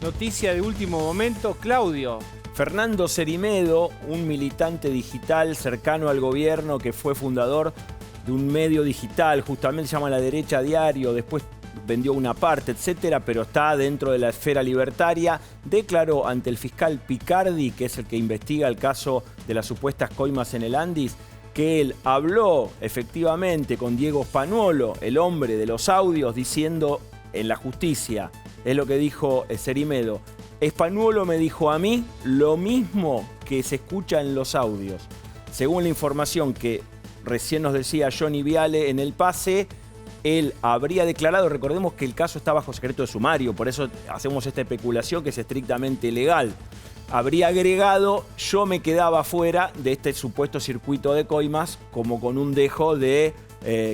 Noticia de último momento, Claudio. Fernando Cerimedo, un militante digital cercano al gobierno que fue fundador de un medio digital, justamente se llama La Derecha Diario, después vendió una parte, etcétera, pero está dentro de la esfera libertaria, declaró ante el fiscal Picardi, que es el que investiga el caso de las supuestas coimas en el Andis, que él habló efectivamente con Diego Spanuolo, el hombre de los audios, diciendo en la justicia, es lo que dijo Cerimedo, Spanuolo me dijo a mí lo mismo que se escucha en los audios. Según la información que recién nos decía Johnny Viale en el pase, él habría declarado, recordemos que el caso está bajo secreto de sumario, por eso hacemos esta especulación que es estrictamente legal. Habría agregado, yo me quedaba fuera de este supuesto circuito de coimas como con un dejo de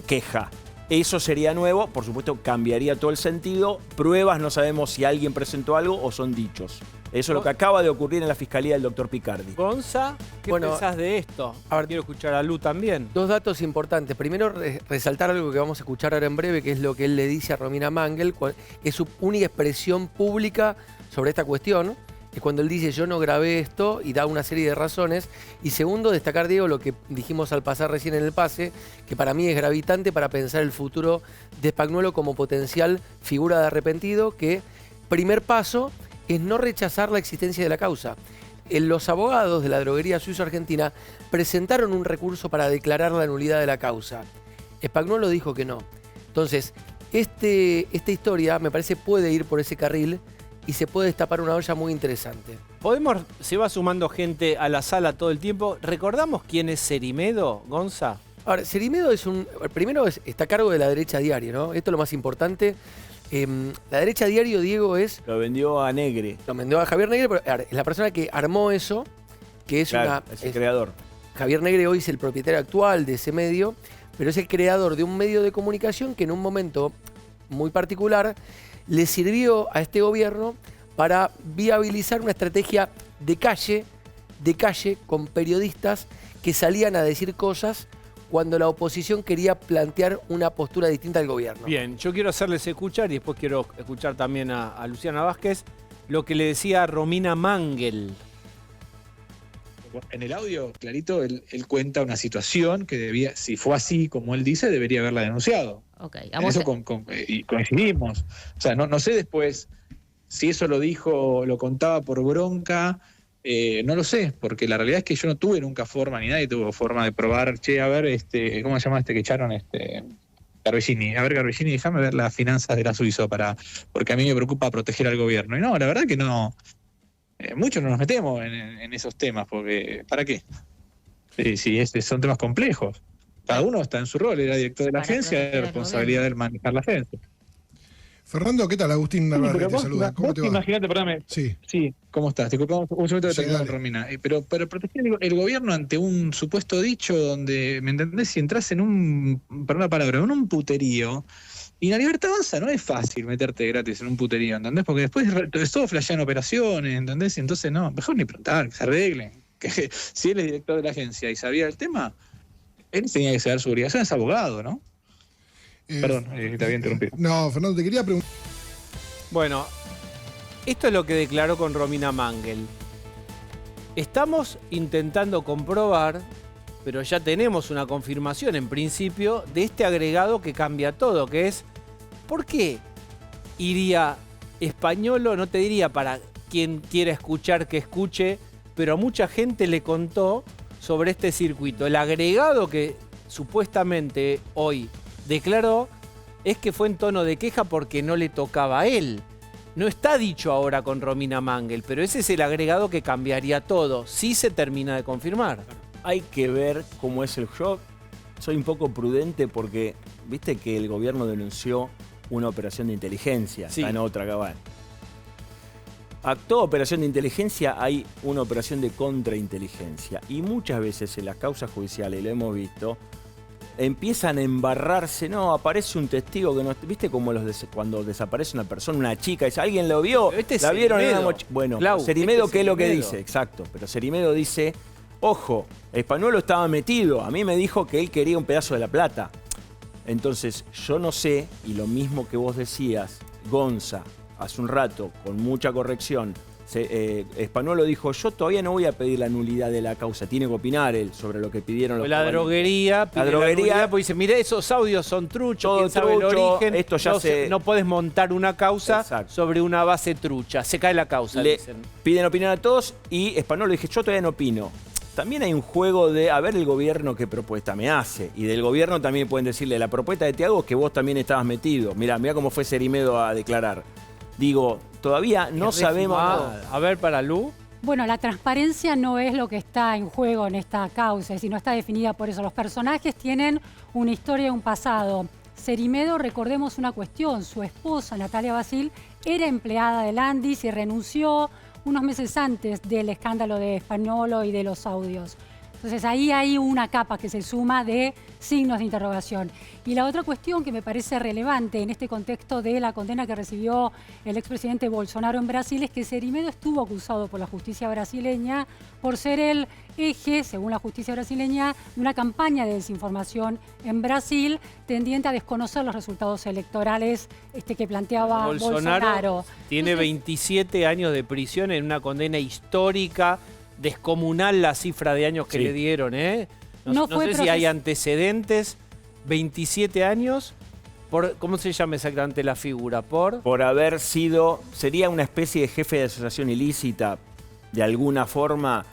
queja. Eso sería nuevo, por supuesto cambiaría todo el sentido. Pruebas, no sabemos si alguien presentó algo o son dichos. Eso es lo que acaba de ocurrir en la fiscalía del doctor Picardi. Gonza, ¿qué pensás de esto? A ver, quiero escuchar a Lu también. Dos datos importantes. Primero, resaltar algo que vamos a escuchar ahora en breve, que es lo que él le dice a Romina Mangel, que es su única expresión pública sobre esta cuestión. Es cuando él dice, yo no grabé esto, y da una serie de razones. Y segundo, destacar, Diego, lo que dijimos al pasar recién en el pase, que para mí es gravitante para pensar el futuro de Spagnuolo como potencial figura de arrepentido, que primer paso es no rechazar la existencia de la causa. Los abogados de la droguería suizo-argentina presentaron un recurso para declarar la nulidad de la causa. Spagnuolo dijo que no. Entonces, esta historia me parece puede ir por ese carril y se puede destapar una olla muy interesante. Se va sumando gente a la sala todo el tiempo. ¿Recordamos quién es Cerimedo, Gonza? Ahora, Cerimedo primero está a cargo de La Derecha Diario, ¿no? Esto es lo más importante. La Derecha Diario, Diego, lo vendió a Negre. Lo vendió a Javier Negre, pero es la persona que armó eso, que es es el creador. Javier Negre hoy es el propietario actual de ese medio, pero es el creador de un medio de comunicación que en un momento muy particular le sirvió a este gobierno para viabilizar una estrategia de calle con periodistas que salían a decir cosas cuando la oposición quería plantear una postura distinta al gobierno. Bien, yo quiero hacerles escuchar, y después quiero escuchar también a Luciana Vázquez, lo que le decía Romina Mangel. En el audio, clarito, él cuenta una situación que debía, si fue así como él dice, debería haberla denunciado. Okay, en eso y coincidimos. O sea, no sé después si eso lo dijo, lo contaba por bronca, no lo sé, porque la realidad es que yo no tuve nunca forma, ni nadie tuvo forma de probar, che, a ver, ¿cómo se llama que echaron Garbellini? A ver, Garbellini, déjame ver las finanzas de la Suizo porque a mí me preocupa proteger al gobierno. Y no, la verdad que no. Muchos no nos metemos en esos temas, porque ¿para qué? Si son temas complejos. Cada uno está en su rol, era director de la agencia, es responsabilidad de él manejar la agencia. Fernando, ¿qué tal? Agustín Narváez te saluda. ¿Cómo te va? Imagínate, perdóname. Sí, ¿cómo estás? Disculpamos un segundo que te con Romina. Pero proteger el gobierno ante un supuesto dicho donde, ¿me entendés? Si entras en en un puterío. Y la libertad avanza, no es fácil meterte gratis en un puterío, ¿entendés? Porque después es todo flashean operaciones, ¿entendés? Y entonces no, mejor ni preguntar, que se arreglen. Que si él es director de la agencia y sabía el tema, él tenía que saber su obligación, es abogado, ¿no? Perdón, te había interrumpido. No, Fernando, te quería preguntar. Bueno, esto es lo que declaró con Romina Mangel. Estamos intentando comprobar, pero ya tenemos una confirmación en principio de este agregado que cambia todo, que es, ¿por qué iría Spanuolo? No te diría para quien quiera escuchar que escuche, pero a mucha gente le contó sobre este circuito. El agregado que supuestamente hoy declaró es que fue en tono de queja porque no le tocaba a él. No está dicho ahora con Romina Mangel, pero ese es el agregado que cambiaría todo, si se termina de confirmar. Hay que ver cómo es el juego. Soy un poco prudente porque viste que el gobierno denunció una operación de inteligencia. Sí. Está en otra cabal. A toda operación de inteligencia hay una operación de contrainteligencia. Y muchas veces en las causas judiciales, lo hemos visto, empiezan a embarrarse. No, aparece un testigo que no... ¿Viste como cuando desaparece una persona, una chica? Dice, ¿alguien lo vio? ¿La vieron en una Bueno, Cerimedo, ¿qué es lo que dice? Exacto. Pero Cerimedo dice... Ojo, Spanuolo estaba metido. A mí me dijo que él quería un pedazo de la plata. Entonces, yo no sé, y lo mismo que vos decías, Gonza, hace un rato, con mucha corrección, Spagnuolo dijo, yo todavía no voy a pedir la nulidad de la causa, tiene que opinar él sobre lo que pidieron los La droguería, pues dice, mire, esos audios son truchos, todo quién sabe el trucho, origen, esto ya no podés montar una causa sobre una base trucha, se cae la causa, dicen. Piden opinar a todos y Spagnuolo dije, yo todavía no opino. También hay un juego de, a ver el gobierno qué propuesta me hace. Y del gobierno también pueden decirle, la propuesta de Thiago es que vos también estabas metido. Mirá cómo fue Cerimedo a declarar. Digo, todavía no sabemos. A ver, para Lu. Bueno, la transparencia no es lo que está en juego en esta causa, sino está definida por eso. Los personajes tienen una historia y un pasado. Cerimedo, recordemos una cuestión, su esposa, Natalia Basil, era empleada de Landis y renunció unos meses antes del escándalo de Spagnuolo y de los audios. Entonces ahí hay una capa que se suma de signos de interrogación. Y la otra cuestión que me parece relevante en este contexto de la condena que recibió el expresidente Bolsonaro en Brasil es que Cerimedo estuvo acusado por la justicia brasileña por ser el eje, según la justicia brasileña, de una campaña de desinformación en Brasil tendiente a desconocer los resultados electorales que planteaba Bolsonaro. Tiene 27 años de prisión en una condena histórica, descomunal la cifra de años que le dieron, ¿eh? No sé si hay antecedentes. 27 años, ¿cómo se llama exactamente la figura? Por haber sido, sería una especie de jefe de asociación ilícita, de alguna forma,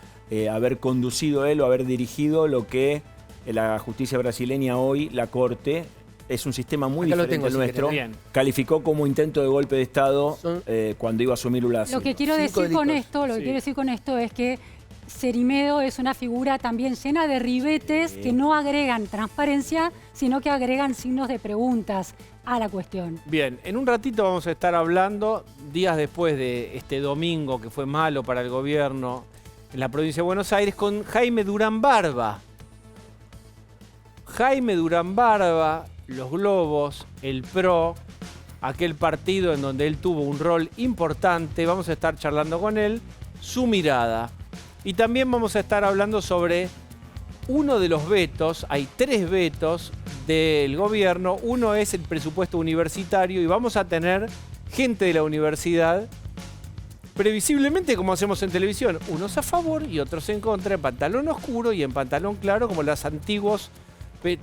haber conducido él o haber dirigido lo que la justicia brasileña hoy, la Corte, es un sistema muy diferente al nuestro, calificó como intento de golpe de Estado cuando iba a asumir Lula da Silva. Lo que quiero decir con esto es que Cerimedo es una figura también llena de ribetes que no agregan transparencia, sino que agregan signos de preguntas a la cuestión. Bien, en un ratito vamos a estar hablando, días después de este domingo que fue malo para el gobierno en la provincia de Buenos Aires, con Jaime Durán Barba. Jaime Durán Barba, los Globos, el PRO, aquel partido en donde él tuvo un rol importante, vamos a estar charlando con él, su mirada. Y también vamos a estar hablando sobre uno de los vetos, hay 3 vetos del gobierno, uno es el presupuesto universitario y vamos a tener gente de la universidad, previsiblemente como hacemos en televisión, unos a favor y otros en contra, en pantalón oscuro y en pantalón claro, como las antiguas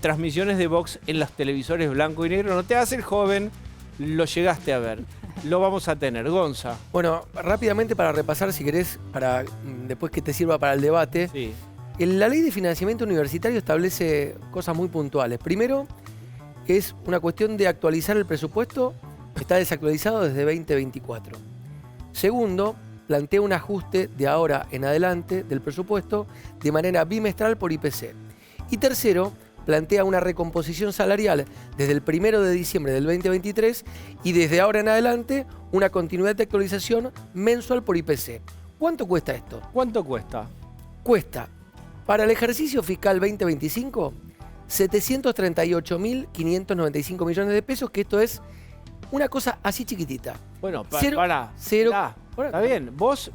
transmisiones de Vox en los televisores blanco y negro. No te hagas el joven, lo llegaste a ver. Lo vamos a tener. Gonza. Bueno, rápidamente para repasar, si querés, para después que te sirva para el debate. Sí. La ley de financiamiento universitario establece cosas muy puntuales. Primero, es una cuestión de actualizar el presupuesto, está desactualizado desde 2024. Segundo, plantea un ajuste de ahora en adelante del presupuesto de manera bimestral por IPC. Y tercero, plantea una recomposición salarial desde el 1 de diciembre del 2023 y desde ahora en adelante una continuidad de actualización mensual por IPC. ¿Cuánto cuesta esto? ¿Cuánto cuesta? Cuesta, para el ejercicio fiscal 2025, 738.595 millones de pesos, que esto es una cosa así chiquitita. Bueno, Cero. Está bien, vos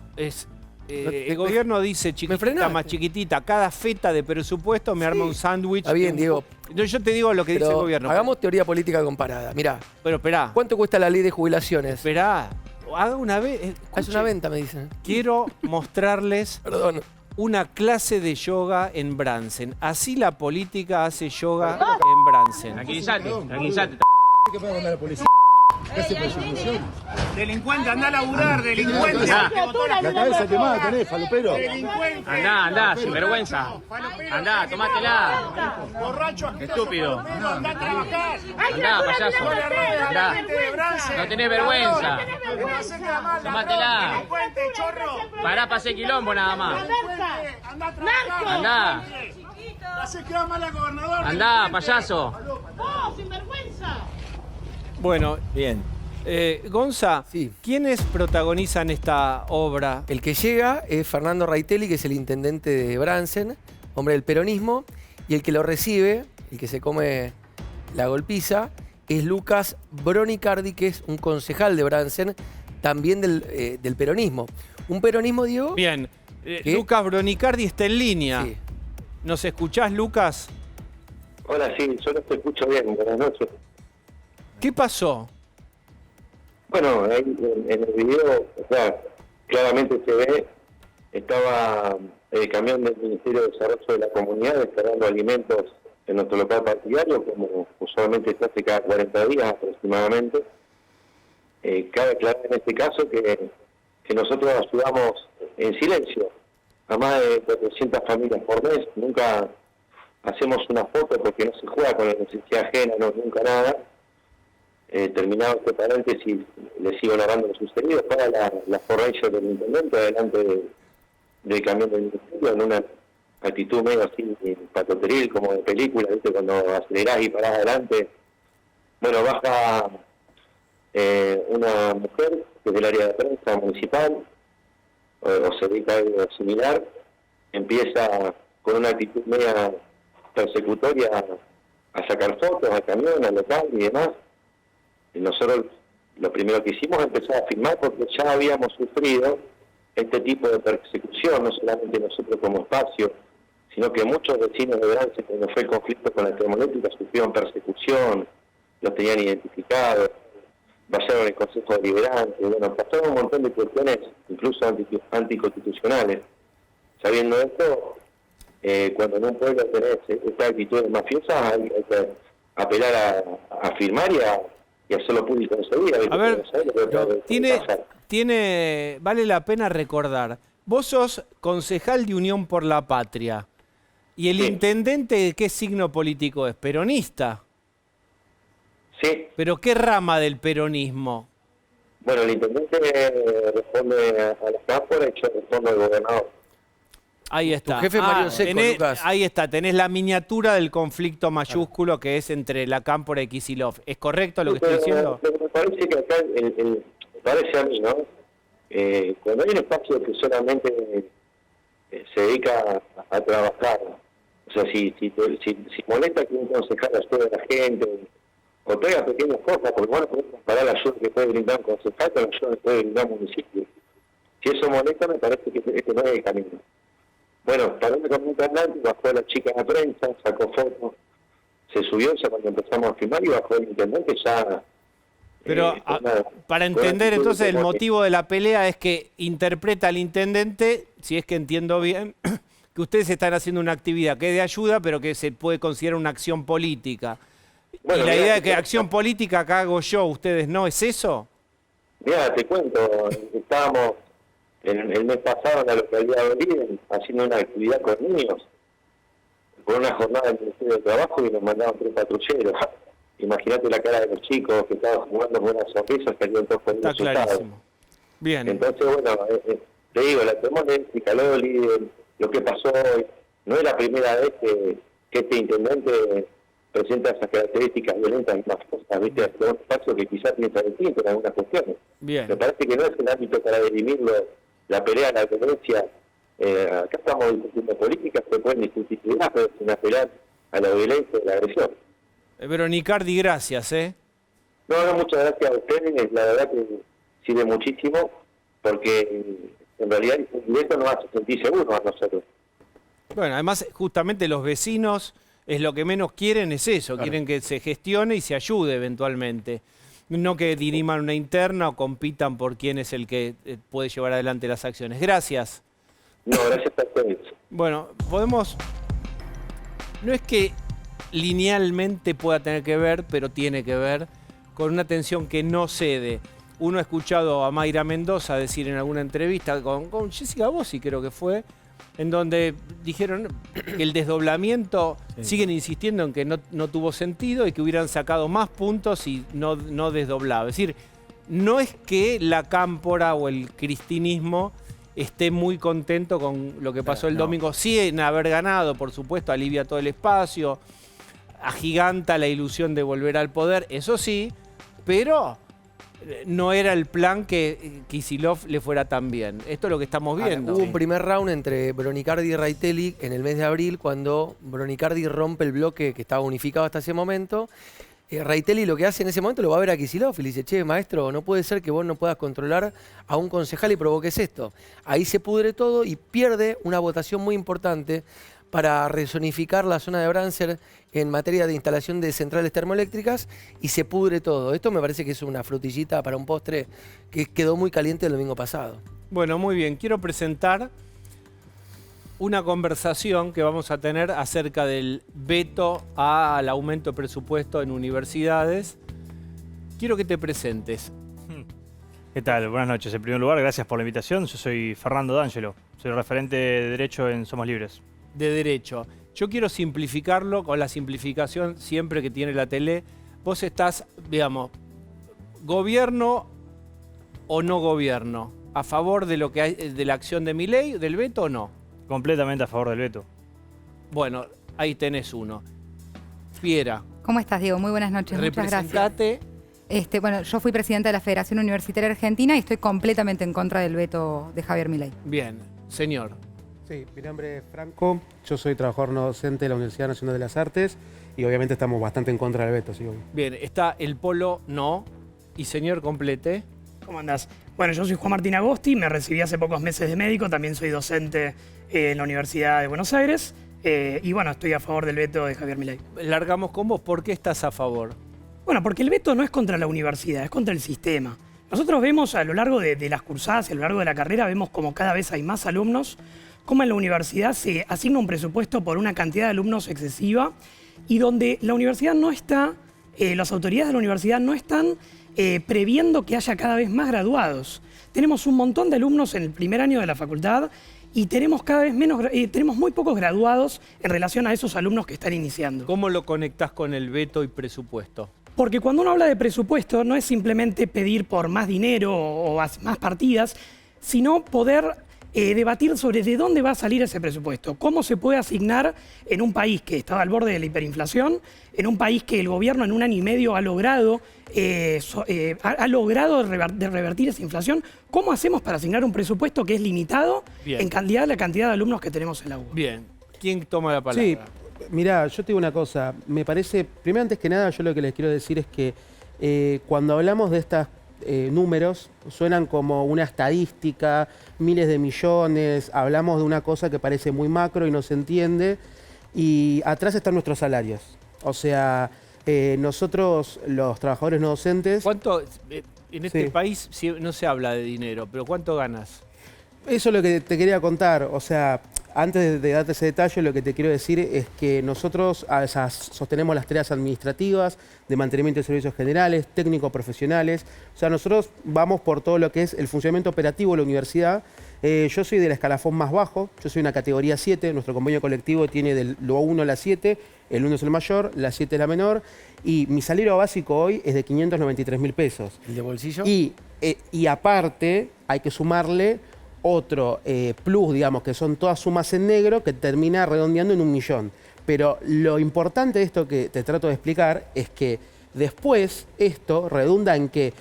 el gobierno dice chiquitita más chiquitita, cada feta de presupuesto me arma un sándwich. Está bien, Diego. Yo te digo lo que dice el gobierno. Hagamos teoría política comparada. Mirá. Pero esperá. ¿Cuánto cuesta la ley de jubilaciones? Esperá. Haga una vez. Es una venta, me dicen. Quiero mostrarles Perdón. una clase de yoga en Bransen. Así la política hace yoga en Bransen. Tranquilízate. ¿Qué puede mandar a la policía? Delincuente, anda a laburar, delincuente. La cabeza quemada tenés, falopero. Andá, sinvergüenza. Andá, tomátela. Borracho, Estúpido. andá a trabajar. Andá, payaso. Andá. No tenés vergüenza. Tomátela. Delincuente, chorro. Pará para hacer quilombo nada más. Andá a trabajar. Andá. Hace quedar mal al gobernador. Andá, payaso. Bueno, Bien. Gonza, Sí. ¿quiénes protagonizan esta obra? El que llega es Fernando Raitelli, que es el intendente de Bransen, hombre del peronismo, y el que lo recibe, el que se come la golpiza, es Lucas Bronicardi, que es un concejal de Bransen, también del peronismo. Un peronismo, Diego. Bien, Lucas Bronicardi está en línea. Sí. ¿Nos escuchás, Lucas? Hola, sí, yo no te escucho bien. Buenas noches. ¿Qué pasó? Bueno, ahí en el video, o sea, claramente se ve, estaba el camión del Ministerio de Desarrollo de la Comunidad descargando alimentos en nuestro local partidario, como usualmente se hace cada 40 días aproximadamente. Cabe aclarar en este caso que nosotros ayudamos en silencio a más de 400 familias por mes, nunca hacemos una foto porque no se juega con la necesidad ajena, no, nunca nada. Terminado este paréntesis, le sigo narrando lo sucedido. Para la forranger del intendente adelante del camión del ministerio en una actitud medio así patoteril, como de película, ¿viste? Cuando acelerás y parás adelante. Bueno, baja una mujer que es del área de prensa municipal, o se dedica a algo similar, empieza con una actitud media persecutoria a sacar fotos al camión, al local y demás. Y nosotros lo primero que hicimos es empezar a filmar porque ya habíamos sufrido este tipo de persecución, no solamente nosotros como espacio, sino que muchos vecinos de Brance, cuando fue el conflicto con la termoeléctrica, sufrieron persecución, los tenían identificados, vayaron el Consejo Deliberante, bueno, pasaron un montón de cuestiones, incluso anticonstitucionales. Sabiendo esto, cuando en un pueblo tenés estas actitudes mafiosas, hay que apelar a firmar y hacerlo público enseguida. A ver, vale la pena recordar, vos sos concejal de Unión por la Patria, y el intendente, ¿de qué signo político es? ¿Peronista? Sí. ¿Pero qué rama del peronismo? Bueno, el intendente responde a las cámaras y yo respondo al gobernador. Ahí está. Tu jefe Mario Seco, Lucas. Ahí está, tenés la miniatura del conflicto mayúsculo que es entre la Cámpora y Kicillof. ¿Es correcto lo que estoy diciendo? Pero me parece que acá, me parece a mí, ¿no? Cuando hay un espacio que solamente se dedica a trabajar, o sea, si molesta que un concejal ayude a la gente, o traiga pequeñas cosas, porque bueno, podemos comparar la ayuda que puede brindar un concejal con la ayuda que puede brindar un municipio. Si eso molesta, me parece que este no es el camino. Bueno, paró con un parlante, bajó a la chica a la prensa, sacó fotos, se subió ya cuando empezamos a filmar y bajó el intendente ya. Pero para entender entonces el motivo de la pelea es que interpreta al intendente, si es que entiendo bien, que ustedes están haciendo una actividad que es de ayuda, pero que se puede considerar una acción política. Bueno, y la idea de que acción política acá hago yo, ustedes no, ¿es eso? Mira, te cuento, estábamos el mes pasado en la localidad de Origen haciendo una actividad con niños, por una jornada del Ministerio de Trabajo y nos mandaban 3 patrulleros. Imagínate la cara de los chicos que estaban jugando con una sonrisa, salieron todos con Está clarísimo. Bien. Entonces, bueno, te digo, la termoeléctrica, lo que pasó hoy, no es la primera vez que este intendente presenta esas características violentas y mafiosas, ¿viste? Es un espacio que quizás piensa distinto en algunas cuestiones. Bien. Me parece que no es el ámbito para dirimirlo, la pelea, la violencia. Acá estamos discutiendo políticas que pueden discutir, pero sin apelar a la violencia y la agresión. Veronicardi, gracias, No, muchas gracias a ustedes, la verdad que sirve muchísimo, porque en realidad esto nos hace sentir seguros a nosotros. Bueno, además justamente los vecinos es lo que menos quieren, es eso, quieren que se gestione y se ayude eventualmente. No que diriman una interna o compitan por quién es el que puede llevar adelante las acciones. Gracias. No, gracias a ustedes. Bueno, podemos... No es que linealmente pueda tener que ver, pero tiene que ver con una tensión que no cede. Uno ha escuchado a Mayra Mendoza decir en alguna entrevista con Jessica Bossi, creo que fue, en donde dijeron que el desdoblamiento, siguen insistiendo en que no tuvo sentido y que hubieran sacado más puntos y no desdoblado. Es decir, no es que la cámpora o el cristinismo esté muy contento con lo que pasó el domingo. Sí en haber ganado, por supuesto, alivia todo el espacio, agiganta la ilusión de volver al poder, eso sí, pero no era el plan que Kicillof le fuera tan bien. Esto es lo que estamos viendo. Hubo un primer round entre Bronicardi y Reitelli en el mes de abril, cuando Bronicardi rompe el bloque que estaba unificado hasta ese momento. Reitelli lo que hace en ese momento lo va a ver a Kicillof y le dice: che, maestro, no puede ser que vos no puedas controlar a un concejal y provoques esto. Ahí se pudre todo y pierde una votación muy importante para rezonificar la zona de Brancer en materia de instalación de centrales termoeléctricas y se pudre todo. Esto me parece que es una frutillita para un postre que quedó muy caliente el domingo pasado. Bueno, muy bien. Quiero presentar una conversación que vamos a tener acerca del veto al aumento de presupuesto en universidades. Quiero que te presentes. ¿Qué tal? Buenas noches. En primer lugar, gracias por la invitación. Yo soy Fernando D'Angelo. Soy referente de Derecho en Somos Libres. De Derecho. Yo quiero simplificarlo con la simplificación siempre que tiene la tele. Vos estás, digamos, gobierno o no gobierno, ¿a favor de lo que hay, de la acción de Milei, del veto o no? Completamente a favor del veto. Bueno, ahí tenés uno. Fiera. ¿Cómo estás, Diego? Muy buenas noches. Muchas gracias. Representate. Bueno, yo fui presidenta de la Federación Universitaria Argentina y estoy completamente en contra del veto de Javier Milei. Bien, señor. Sí, mi nombre es Franco, yo soy trabajador no docente de la Universidad Nacional de las Artes y obviamente estamos bastante en contra del veto. ¿Sí? Bien, está el polo no y señor complete. ¿Cómo andás? Bueno, yo soy Juan Martín Agosti, me recibí hace pocos meses de médico, también soy docente en la Universidad de Buenos Aires y bueno, estoy a favor del veto de Javier Milei. Largamos con vos, ¿por qué estás a favor? Bueno, porque el veto no es contra la universidad, es contra el sistema. Nosotros vemos a lo largo de las cursadas, a lo largo de la carrera, vemos como cada vez hay más alumnos, como en la universidad se asigna un presupuesto por una cantidad de alumnos excesiva y donde la universidad no está, las autoridades de la universidad no están previendo que haya cada vez más graduados. Tenemos un montón de alumnos en el primer año de la facultad y tenemos cada vez menos, tenemos muy pocos graduados en relación a esos alumnos que están iniciando. ¿Cómo lo conectás con el veto y presupuesto? Porque cuando uno habla de presupuesto no es simplemente pedir por más dinero o más partidas, sino poder debatir sobre de dónde va a salir ese presupuesto, cómo se puede asignar en un país que estaba al borde de la hiperinflación, en un país que el gobierno en un año y medio ha logrado revertir esa inflación. ¿Cómo hacemos para asignar un presupuesto que es limitado en la cantidad de alumnos que tenemos en la UBA? Bien, ¿quién toma la palabra? Sí, mirá, yo te digo una cosa, me parece, primero antes que nada yo lo que les quiero decir es que cuando hablamos de estas números suenan como una estadística, miles de millones, hablamos de una cosa que parece muy macro y no se entiende y atrás están nuestros salarios. O sea, nosotros los trabajadores no docentes... ¿Cuánto, en este país no se habla de dinero, pero cuánto ganas? Eso es lo que te quería contar, o sea... Antes de darte ese detalle, lo que te quiero decir es que nosotros sostenemos las tareas administrativas, de mantenimiento de servicios generales, técnicos profesionales. O sea, nosotros vamos por todo lo que es el funcionamiento operativo de la universidad. Yo soy del escalafón más bajo, yo soy una categoría 7, nuestro convenio colectivo tiene del lo 1 a la 7, el 1 es el mayor, la 7 es la menor, y mi salario básico hoy es de 593.000 pesos. ¿El de bolsillo? Y aparte hay que sumarle otro plus, digamos, que son todas sumas en negro, que termina redondeando en 1 millón. Pero lo importante de esto que te trato de explicar es que después esto redunda en que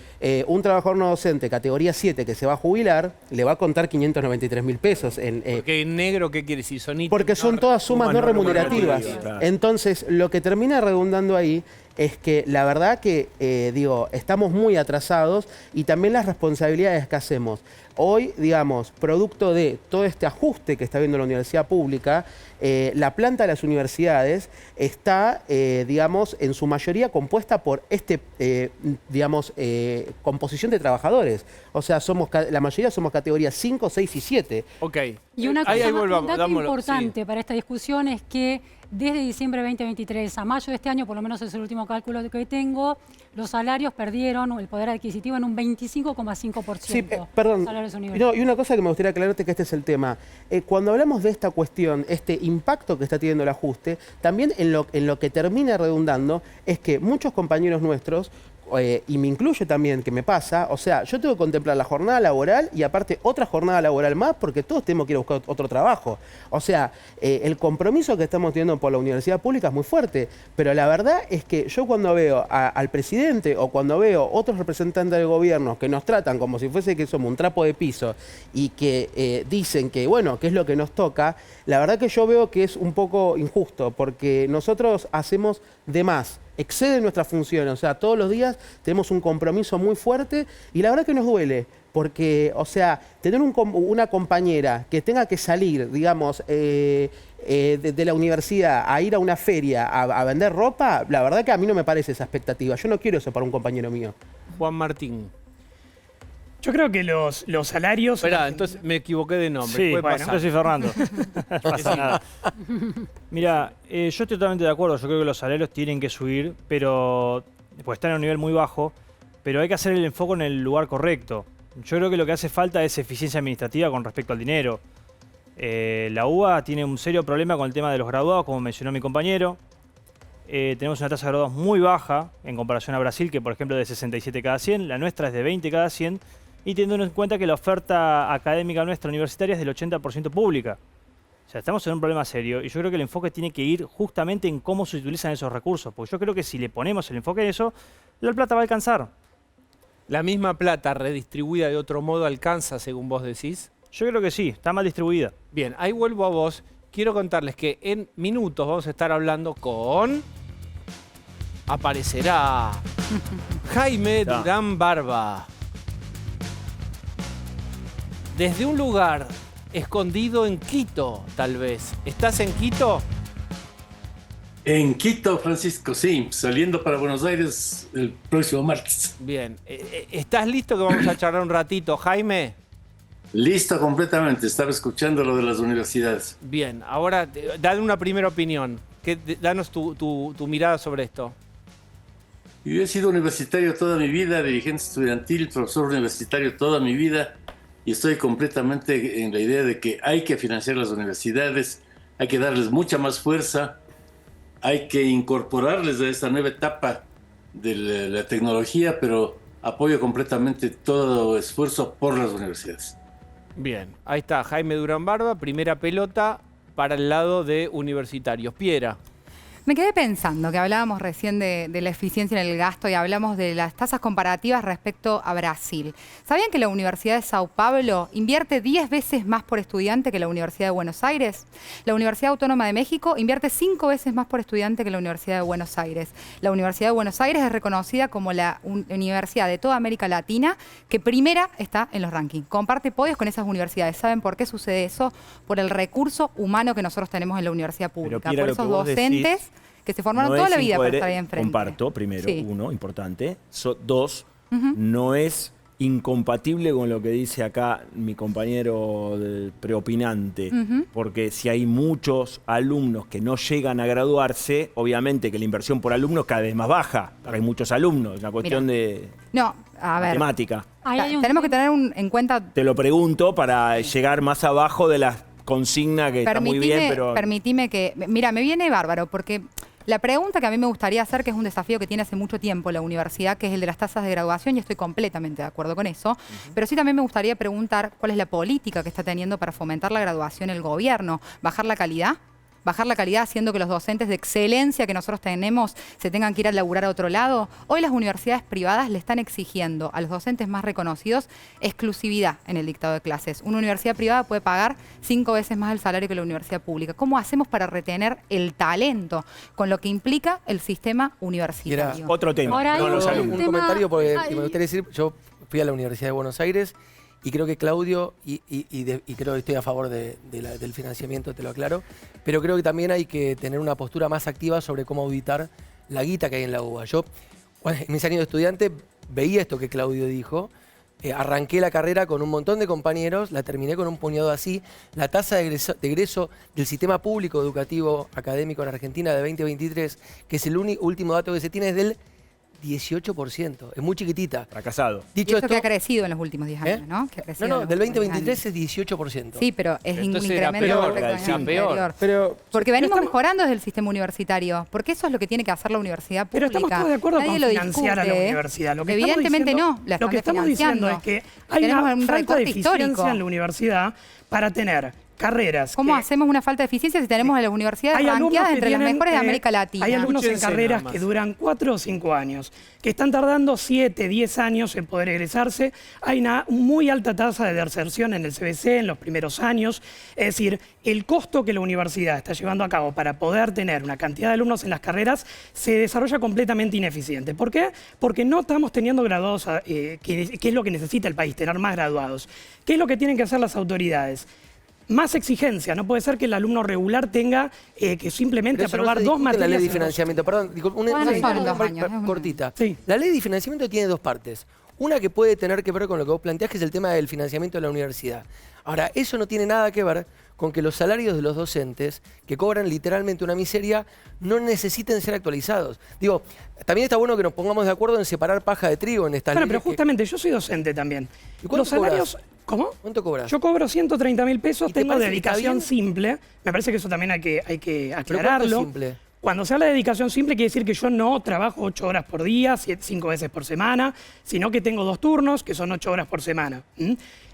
un trabajador no docente, categoría 7, que se va a jubilar, le va a contar 593.000 pesos. Porque en negro, ¿qué quiere decir? Porque son todas sumas no remunerativas. Claro. Entonces, lo que termina redundando ahí es que la verdad que, estamos muy atrasados y también las responsabilidades que hacemos. Hoy, digamos, producto de todo este ajuste que está viendo la universidad pública, la planta de las universidades está, digamos, en su mayoría compuesta por composición de trabajadores. O sea, la mayoría somos categorías 5, 6 y 7. Ok. Y una cosa, un dato dámoslo, importante sí. para esta discusión es que desde diciembre de 2023 a mayo de este año, por lo menos es el último cálculo que tengo, los salarios perdieron el poder adquisitivo en un 25,5%. Sí, perdón. No, y una cosa que me gustaría aclararte, que este es el tema. Cuando hablamos de esta cuestión, este impacto que está teniendo el ajuste, también en lo que termina redundando es que muchos compañeros nuestros, y me incluye también, que me pasa, o sea, yo tengo que contemplar la jornada laboral y aparte otra jornada laboral más porque todos tenemos que ir a buscar otro trabajo. O sea, el compromiso que estamos teniendo por la universidad pública es muy fuerte, pero la verdad es que yo cuando veo al presidente o cuando veo otros representantes del gobierno que nos tratan como si fuese que somos un trapo de piso y que dicen que, bueno, que es lo que nos toca, la verdad que yo veo que es un poco injusto porque nosotros hacemos de más exceden nuestras funciones. O sea, todos los días tenemos un compromiso muy fuerte y la verdad que nos duele. Porque, o sea, tener una compañera que tenga que salir, digamos, de la universidad a ir a una feria a vender ropa, la verdad que a mí no me parece esa expectativa. Yo no quiero eso para un compañero mío. Juan Martín. Yo creo que los salarios... Esperá, entonces me equivoqué de nombre. Sí, Puede bueno, pasar. yo soy Fernando. No pasa nada. Mira, yo estoy totalmente de acuerdo. Yo creo que los salarios tienen que subir, pero pues están a un nivel muy bajo, pero hay que hacer el enfoque en el lugar correcto. Yo creo que lo que hace falta es eficiencia administrativa con respecto al dinero. La UBA tiene un serio problema con el tema de los graduados, como mencionó mi compañero. Tenemos una tasa de graduados muy baja en comparación a Brasil, que por ejemplo es de 67 cada 100. La nuestra es de 20 cada 100. Y teniendo en cuenta que la oferta académica nuestra universitaria es del 80% pública. O sea, estamos en un problema serio y yo creo que el enfoque tiene que ir justamente en cómo se utilizan esos recursos. Porque yo creo que si le ponemos el enfoque en eso, la plata va a alcanzar. ¿La misma plata redistribuida de otro modo alcanza, según vos decís? Yo creo que sí, está mal distribuida. Bien, ahí vuelvo a vos. Quiero contarles que en minutos vamos a estar hablando con... Aparecerá Jaime Durán Barba. Desde un lugar escondido en Quito, tal vez. ¿Estás en Quito? En Quito, Francisco, sí. Saliendo para Buenos Aires el próximo martes. Bien. ¿Estás listo que vamos a charlar un ratito, Jaime? Listo completamente. Estaba escuchando lo de las universidades. Bien. Ahora, dale una primera opinión. Danos tu mirada sobre esto. Yo he sido universitario toda mi vida, dirigente estudiantil, profesor universitario toda mi vida. Y estoy completamente en la idea de que hay que financiar las universidades, hay que darles mucha más fuerza, hay que incorporarles a esta nueva etapa de la tecnología, pero apoyo completamente todo esfuerzo por las universidades. Bien, ahí está Jaime Durán Barba, primera pelota para el lado de universitarios. Piera. Me quedé pensando que hablábamos recién de la eficiencia en el gasto y hablamos de las tasas comparativas respecto a Brasil. ¿Sabían que la Universidad de Sao Paulo invierte 10 veces más por estudiante que la Universidad de Buenos Aires? La Universidad Autónoma de México invierte 5 veces más por estudiante que la Universidad de Buenos Aires. La Universidad de Buenos Aires es reconocida como la universidad de toda América Latina que primera está en los rankings. Comparte podios con esas universidades. ¿Saben por qué sucede eso? Por el recurso humano que nosotros tenemos en la universidad pública. Por esos docentes que se formaron toda la vida para estar ahí enfrente. Comparto, primero, uno, importante. Dos, no es incompatible con lo que dice acá mi compañero preopinante, porque si hay muchos alumnos que no llegan a graduarse, obviamente que la inversión por alumno es cada vez más baja, porque hay muchos alumnos, es una cuestión de matemática. Tenemos que tener en cuenta... Te lo pregunto para llegar más abajo de la consigna que está muy bien, pero... Permitime que... Mira, me viene bárbaro, porque... La pregunta que a mí me gustaría hacer, que es un desafío que tiene hace mucho tiempo la universidad, que es el de las tasas de graduación, y estoy completamente de acuerdo con eso, pero sí también me gustaría preguntar cuál es la política que está teniendo para fomentar la graduación el gobierno. ¿Bajar la calidad? ¿Bajar la calidad haciendo que los docentes de excelencia que nosotros tenemos se tengan que ir a laburar a otro lado? Hoy las universidades privadas le están exigiendo a los docentes más reconocidos exclusividad en el dictado de clases. Una universidad privada puede pagar 5 veces más el salario que la universidad pública. ¿Cómo hacemos para retener el talento con lo que implica el sistema universitario? Otro tema. Un comentario, porque me gustaría decir, yo fui a la Universidad de Buenos Aires y creo que Claudio, y creo que estoy a favor del financiamiento, te lo aclaro, pero creo que también hay que tener una postura más activa sobre cómo auditar la guita que hay en la UBA. Yo, en mis años de estudiante, veía esto que Claudio dijo, arranqué la carrera con un montón de compañeros, la terminé con un puñado así. La tasa de egreso del sistema público educativo académico en Argentina de 2023, que es el último dato que se tiene, es del 18%, es muy chiquitita. Fracasado. Dicho esto, que ha crecido en los últimos 10 años, ¿no? Que ha crecido no, del 2023 es 18%. Sí, pero es un incremento peor. Pero porque venimos mejorando desde el sistema universitario, porque eso es lo que tiene que hacer la universidad pública. Pero estamos todos de acuerdo con financiar a la universidad. Lo que evidentemente diciendo, lo que estamos diciendo es que hay una falta de eficiencia en la universidad para tener carreras. ¿Cómo hacemos una falta de eficiencia si tenemos a las universidades ranqueadas entre las mejores de América Latina? Hay alumnos en carreras que duran 4 o 5 años, que están tardando 7, 10 años en poder egresarse. Hay una muy alta tasa de deserción en el CBC en los primeros años. Es decir, el costo que la universidad está llevando a cabo para poder tener una cantidad de alumnos en las carreras se desarrolla completamente ineficiente. ¿Por qué? Porque no estamos teniendo graduados, que es lo que necesita el país, tener más graduados. ¿Qué es lo que tienen que hacer las autoridades? Más exigencia. No puede ser que el alumno regular tenga que simplemente aprobar 2 materias. La ley de financiamiento, perdón, una cortita. Sí. La ley de financiamiento tiene 2 partes. Una que puede tener que ver con lo que vos planteás, que es el tema del financiamiento de la universidad. Ahora, eso no tiene nada que ver con que los salarios de los docentes, que cobran literalmente una miseria, no necesiten ser actualizados. Digo, también está bueno que nos pongamos de acuerdo en separar paja de trigo en esta ley. Pero justamente, yo soy docente también. ¿Y cuánto los salarios... cobras? ¿Cómo? ¿Cuánto cobras? Yo cobro 130.000 pesos, tengo dedicación bien? simple. Me parece que eso también hay que ¿Pero aclararlo. cuánto es simple? Cuando se habla de dedicación simple, quiere decir que yo no trabajo 8 horas por día, 5 veces por semana, sino que tengo 2 turnos, que son 8 horas por semana.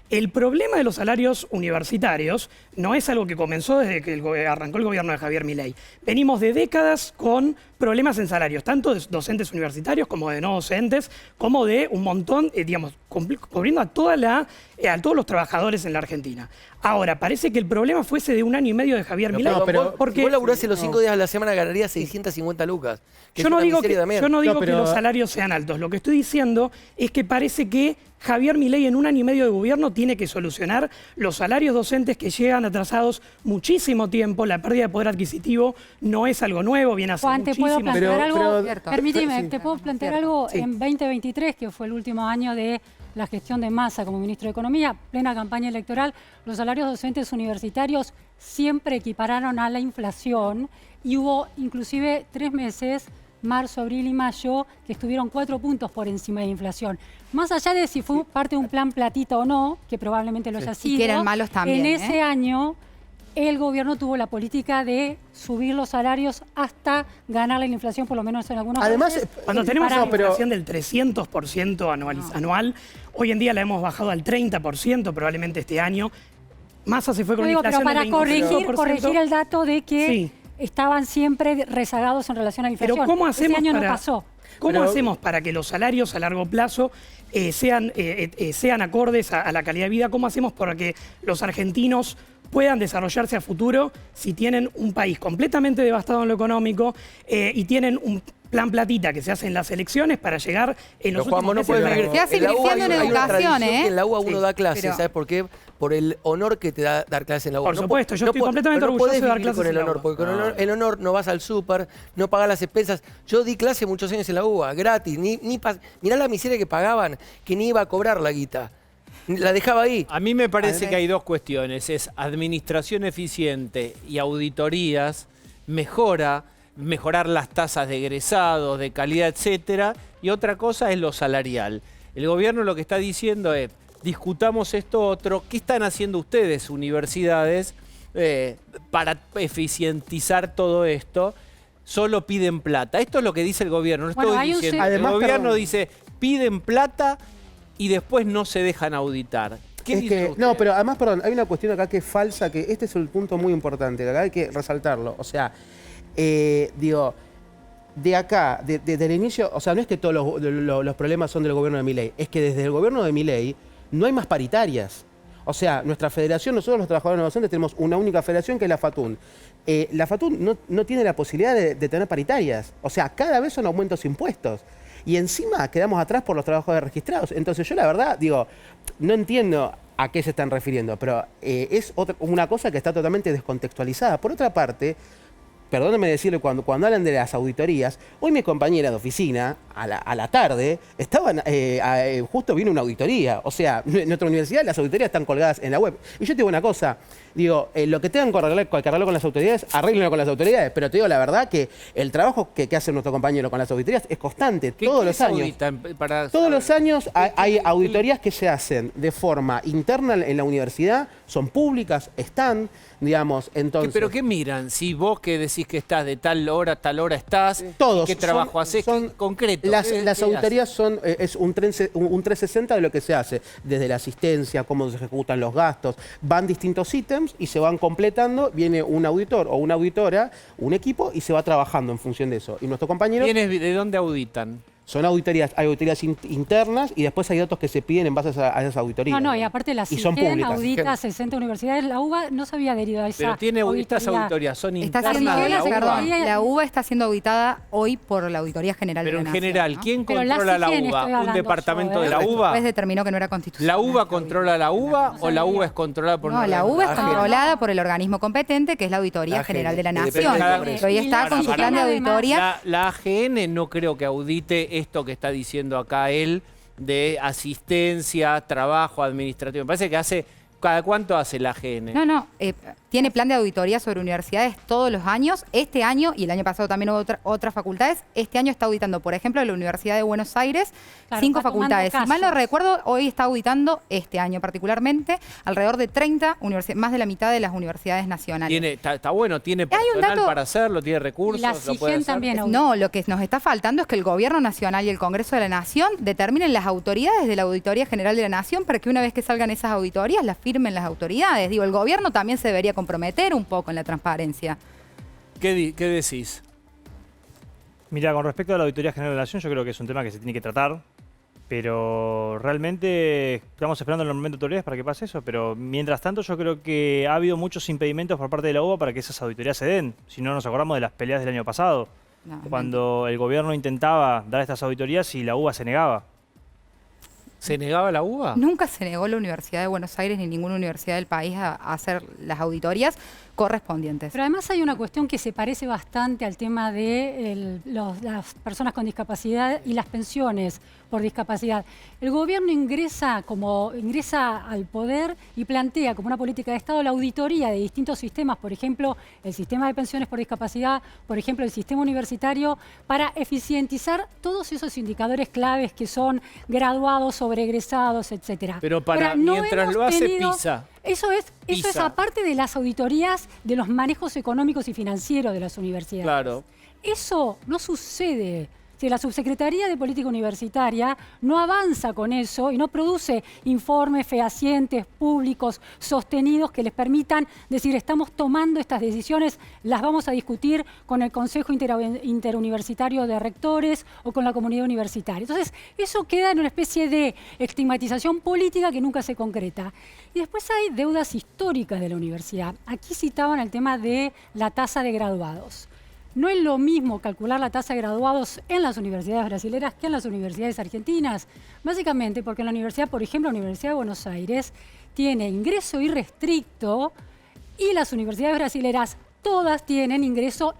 El problema de los salarios universitarios no es algo que comenzó desde que arrancó el gobierno de Javier Milei. Venimos de décadas con problemas en salarios, tanto de docentes universitarios como de no docentes, como de un montón, digamos, cubriendo a todos los trabajadores en la Argentina. Ahora, parece que el problema fuese de 1 año y medio de Javier Milei. Porque si vos laburás los 5 días a la semana, ganarías 650 lucas. Yo no digo que los salarios sean altos. Lo que estoy diciendo es que parece que Javier Milei en 1 año y medio de gobierno tiene que solucionar los salarios docentes que llegan atrasados muchísimo tiempo. La pérdida de poder adquisitivo no es algo nuevo, viene hace Juan, muchísimo tiempo. ¿te puedo plantear algo? Permíteme, Sí. ¿te puedo plantear algo? Sí. En 2023, que fue el último año de la gestión de Massa como ministro de Economía, plena campaña electoral, los salarios docentes universitarios siempre equipararon a la inflación y hubo inclusive 3 meses, marzo, abril y mayo, que estuvieron 4 puntos por encima de la inflación. Más allá de si fue parte de un plan platita o no, que probablemente lo haya sido, Y que eran malos también, en ese año el gobierno tuvo la política de subir los salarios hasta ganarle la inflación, por lo menos en algunos países. Cuando tenemos una inflación del 300% anual, hoy en día la hemos bajado al 30% probablemente este año. Massa se fue con una inflación pero para del 25%. corregir el dato de que estaban siempre rezagados en relación a la inflación. Pero ¿cómo hacemos Ese año no pasó. ¿Cómo hacemos para que los salarios a largo plazo sean acordes a la calidad de vida? ¿Cómo hacemos para que los argentinos puedan desarrollarse a futuro si tienen un país completamente devastado en lo económico y tienen un plan platita que se hace en las elecciones para llegar en los últimos meses? Se hace invirtiendo en educación, ¿eh? En la UBA uno da clases, pero- ¿sabes por qué? Por el honor que te da dar clases en la UBA. Por supuesto, yo estoy completamente orgulloso de dar clases con el en la honor, UBA. porque con el honor no vas al súper, no pagas las expensas. Yo di clase muchos años en la UBA, gratis. Mirá la miseria que pagaban, que ni iba a cobrar la guita. La dejaba ahí. A mí me parece que hay 2 cuestiones. Es administración eficiente y auditorías, mejorar las tasas de egresados, de calidad, etcétera. Y otra cosa es lo salarial. El gobierno lo que está diciendo es, discutamos esto otro. ¿Qué están haciendo ustedes, universidades, para eficientizar todo esto? Solo piden plata. Esto es lo que dice el gobierno. No Bueno, estoy hay un diciendo. se- El Además, gobierno perdón. dice, piden plata y después no se dejan auditar. ¿Qué Es dice que, usted? no, pero además, perdón, hay una cuestión acá que es falsa, que este es el punto muy importante, que acá hay que resaltarlo. O sea, digo, de acá, desde el inicio, o sea, no es que todos los problemas son del gobierno de Milei, es que desde el gobierno de Milei no hay más paritarias. O sea, nuestra federación, nosotros los trabajadores docentes tenemos una única federación que es la FATUN. La FATUN no tiene la posibilidad de tener paritarias. O sea, cada vez son aumentos impuestos. Y encima quedamos atrás por los trabajadores registrados. Entonces yo la verdad, digo, no entiendo a qué se están refiriendo, pero es una cosa que está totalmente descontextualizada. Por otra parte, perdónenme decirle, cuando hablan de las auditorías, hoy mi compañera de oficina, a la tarde, estaban, justo vino una auditoría. O sea, en nuestra universidad las auditorías están colgadas en la web. Y yo te digo una cosa, digo, lo que tengan que arreglar con las autoridades, arréglenlo con las autoridades, pero te digo la verdad que el trabajo que hace nuestro compañero con las auditorías es constante, todos los años. Todos los años hay auditorías que se hacen de forma interna en la universidad, son públicas, están, digamos, entonces... ¿Pero qué miran? Si vos que decís decís que estás de tal hora a tal hora estás, Todos. qué trabajo haces, concreto. Las auditorías es un 360 de lo que se hace, desde la asistencia, cómo se ejecutan los gastos, van distintos ítems y se van completando, viene un auditor o una auditora, un equipo y se va trabajando en función de eso. Y nuestros compañeros... ¿De dónde auditan? Son auditorías, hay auditorías internas y después hay datos que se piden en base a esas auditorías. No, y aparte la son CITEN públicas. audita 60 universidades. La UBA no se había adherido a esa Pero tiene estas auditorías, son internas de la UBA. Perdón, la UBA está siendo auditada hoy por la Auditoría General Pero de la en Nación. general, ¿quién Pero controla la CITEN UBA? estoy ¿Un hablando departamento yo, de la UBA? Después determinó que no era constitucional. ¿La UBA controla la UBA o la UBA es controlada por No, la UBA es controlada por el organismo competente, que es la Auditoría General de la Nación. Pero hoy está con su plan de auditoría. La AGN no creo que audite esto que está diciendo acá él de asistencia, trabajo administrativo. Me parece que hace... ¿Cada cuánto hace la AGN? No, tiene plan de auditoría sobre universidades todos los años. Este año, y el año pasado también hubo otras facultades, este año está auditando, por ejemplo, la Universidad de Buenos Aires, 5 facultades. Si mal no recuerdo, hoy está auditando, este año particularmente, alrededor de 30 universidades, más de la mitad de las universidades nacionales. Está bueno, tiene personal para hacerlo, tiene recursos. La lo puede CIGEN hacer. también audita. No, lo que nos está faltando es que el Gobierno Nacional y el Congreso de la Nación determinen las autoridades de la Auditoría General de la Nación para que una vez que salgan esas auditorías las firmen las autoridades. Digo, el Gobierno también se debería comprometer un poco en la transparencia. ¿Qué decís? Mira, con respecto a la Auditoría General de la Nación, yo creo que es un tema que se tiene que tratar, pero realmente estamos esperando el momento de autoridades para que pase eso, pero mientras tanto yo creo que ha habido muchos impedimentos por parte de la UBA para que esas auditorías se den. Si no nos acordamos de las peleas del año pasado, cuando el gobierno intentaba dar estas auditorías y la UBA se negaba. ¿Se negaba la UBA? Nunca se negó la Universidad de Buenos Aires ni ninguna universidad del país a hacer las auditorías correspondientes. Pero además hay una cuestión que se parece bastante al tema de las personas con discapacidad y las pensiones por discapacidad. El gobierno ingresa al poder y plantea como una política de Estado la auditoría de distintos sistemas, por ejemplo, el sistema de pensiones por discapacidad, por ejemplo, el sistema universitario, para eficientizar todos esos indicadores claves que son graduados, sobreegresados, etcétera. Pero no mientras lo hace PISA. Eso es aparte de las auditorías de los manejos económicos y financieros de las universidades. Claro. Eso no sucede. Si la Subsecretaría de Política Universitaria no avanza con eso y no produce informes fehacientes, públicos, sostenidos que les permitan decir estamos tomando estas decisiones, las vamos a discutir con el Consejo Interuniversitario de Rectores o con la comunidad universitaria. Entonces, eso queda en una especie de estigmatización política que nunca se concreta. Y después hay deudas históricas de la universidad. Aquí citaban el tema de la tasa de graduados. No es lo mismo calcular la tasa de graduados en las universidades brasileras que en las universidades argentinas. Básicamente porque la universidad, por ejemplo, la Universidad de Buenos Aires, tiene ingreso irrestricto y las universidades brasileras todas tienen ingreso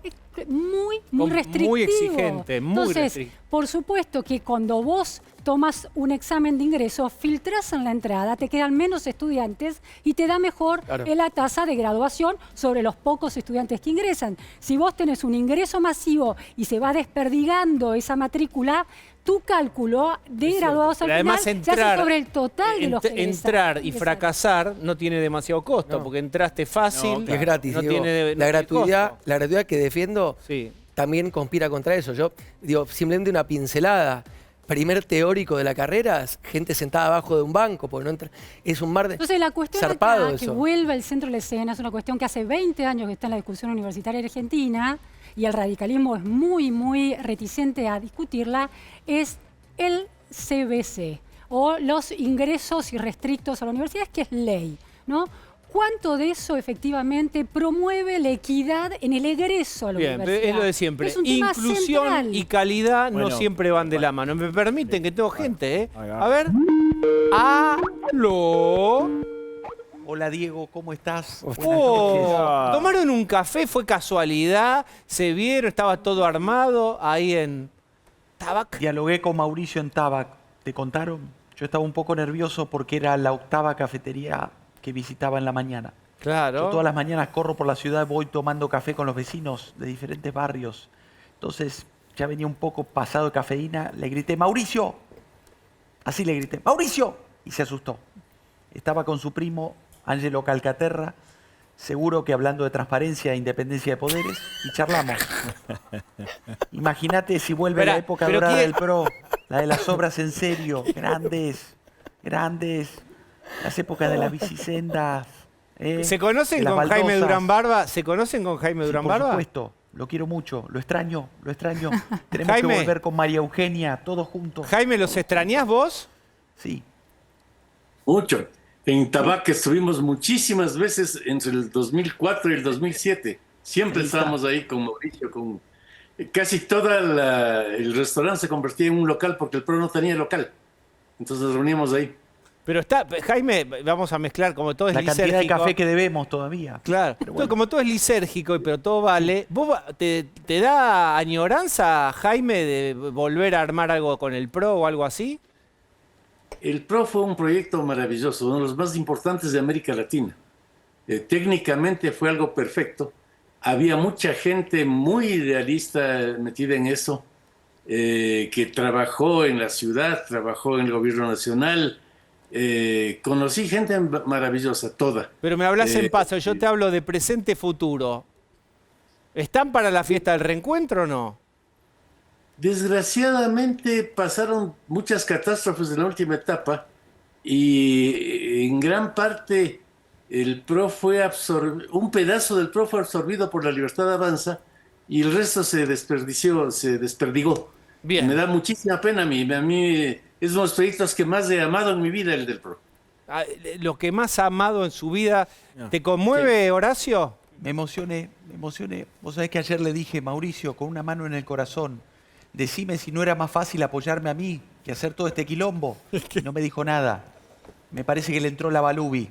muy restrictivo. Muy exigente, muy Entonces, restrictivo. por supuesto que cuando vos tomas un examen de ingreso, filtrás en la entrada, te quedan menos estudiantes y te da mejor la tasa de graduación sobre los pocos estudiantes que ingresan. Si vos tenés un ingreso masivo y se va desperdigando esa matrícula, tu cálculo de graduados al final se hace sobre el total de los que entrar y fracasar no tiene demasiado costo, porque entraste fácil. Es gratis. No Digo, tiene la gratuidad que defiendo sí. también conspira contra eso. Yo digo, simplemente una pincelada. Primer teórico de la carrera, gente sentada abajo de un banco, porque no entra, es un mar de Entonces la cuestión zarpado acá, que eso. vuelva el centro de la escena, es una cuestión que hace 20 años que está en la discusión universitaria argentina y el radicalismo es muy reticente a discutirla, es el CBC o los ingresos irrestrictos a la universidad, que es ley, ¿no? ¿Cuánto de eso efectivamente promueve la equidad en el egreso a la universidad? Es lo de siempre. Es un tema Inclusión central. y calidad no siempre van de la mano. Me permiten que tengo gente, ¿eh? A ver. ¡Aló! Hola Diego, ¿cómo estás? ¿Tomaron un café? ¿Fue casualidad? ¿Se vieron? ¿Estaba todo armado ahí en Tabac? Dialogué con Mauricio en Tabac. ¿Te contaron? Yo estaba un poco nervioso porque era la 8ª cafetería que visitaba en la mañana. Claro. Yo todas las mañanas corro por la ciudad, voy tomando café con los vecinos de diferentes barrios. Entonces, ya venía un poco pasado de cafeína, le grité, ¡Mauricio! Así le grité, ¡Mauricio! Y se asustó. Estaba con su primo, Angelo Calcaterra, seguro que hablando de transparencia e independencia de poderes, y charlamos. Imagínate si vuelve la época dorada del PRO, la de las obras en serio, grandes, las épocas de las bicisendas. ¿Se conocen con Jaime Durán Barba? ¿Se conocen con Jaime Durán Barba? Por supuesto, lo quiero mucho, lo extraño. Tenemos que volver con María Eugenia, todos juntos. Jaime, ¿los extrañás vos? Sí. Mucho. En Tabaca estuvimos muchísimas veces entre el 2004 y el 2007. Siempre estábamos ahí con Mauricio, casi todo el restaurante se convertía en un local porque el PRO no tenía local. Entonces nos reuníamos ahí. Pero Jaime, vamos a mezclar, como todo es lisérgico. La cantidad de café que debemos todavía. Claro, bueno. Como todo es lisérgico, pero todo vale. ¿Vos te da añoranza, Jaime, de volver a armar algo con el PRO o algo así? El PRO fue un proyecto maravilloso, uno de los más importantes de América Latina. Técnicamente fue algo perfecto. Había mucha gente muy idealista metida en eso, que trabajó en la ciudad, trabajó en el gobierno nacional. Conocí gente maravillosa, toda. Pero me hablas en paso, yo te hablo de presente-futuro. ¿Están para la fiesta del reencuentro o no? Desgraciadamente pasaron muchas catástrofes en la última etapa y en gran parte el PRO fue un pedazo del PRO fue absorbido por la Libertad Avanza y el resto se desperdigó. Bien. Me da muchísima pena a mí es uno de los proyectos que más he amado en mi vida, el del PRO. Lo que más ha amado en su vida. ¿Te conmueve, Horacio? Me emocioné. Vos sabés que ayer le dije, Mauricio, con una mano en el corazón, decime si no era más fácil apoyarme a mí que hacer todo este quilombo. No me dijo nada. Me parece que le entró la Balubi.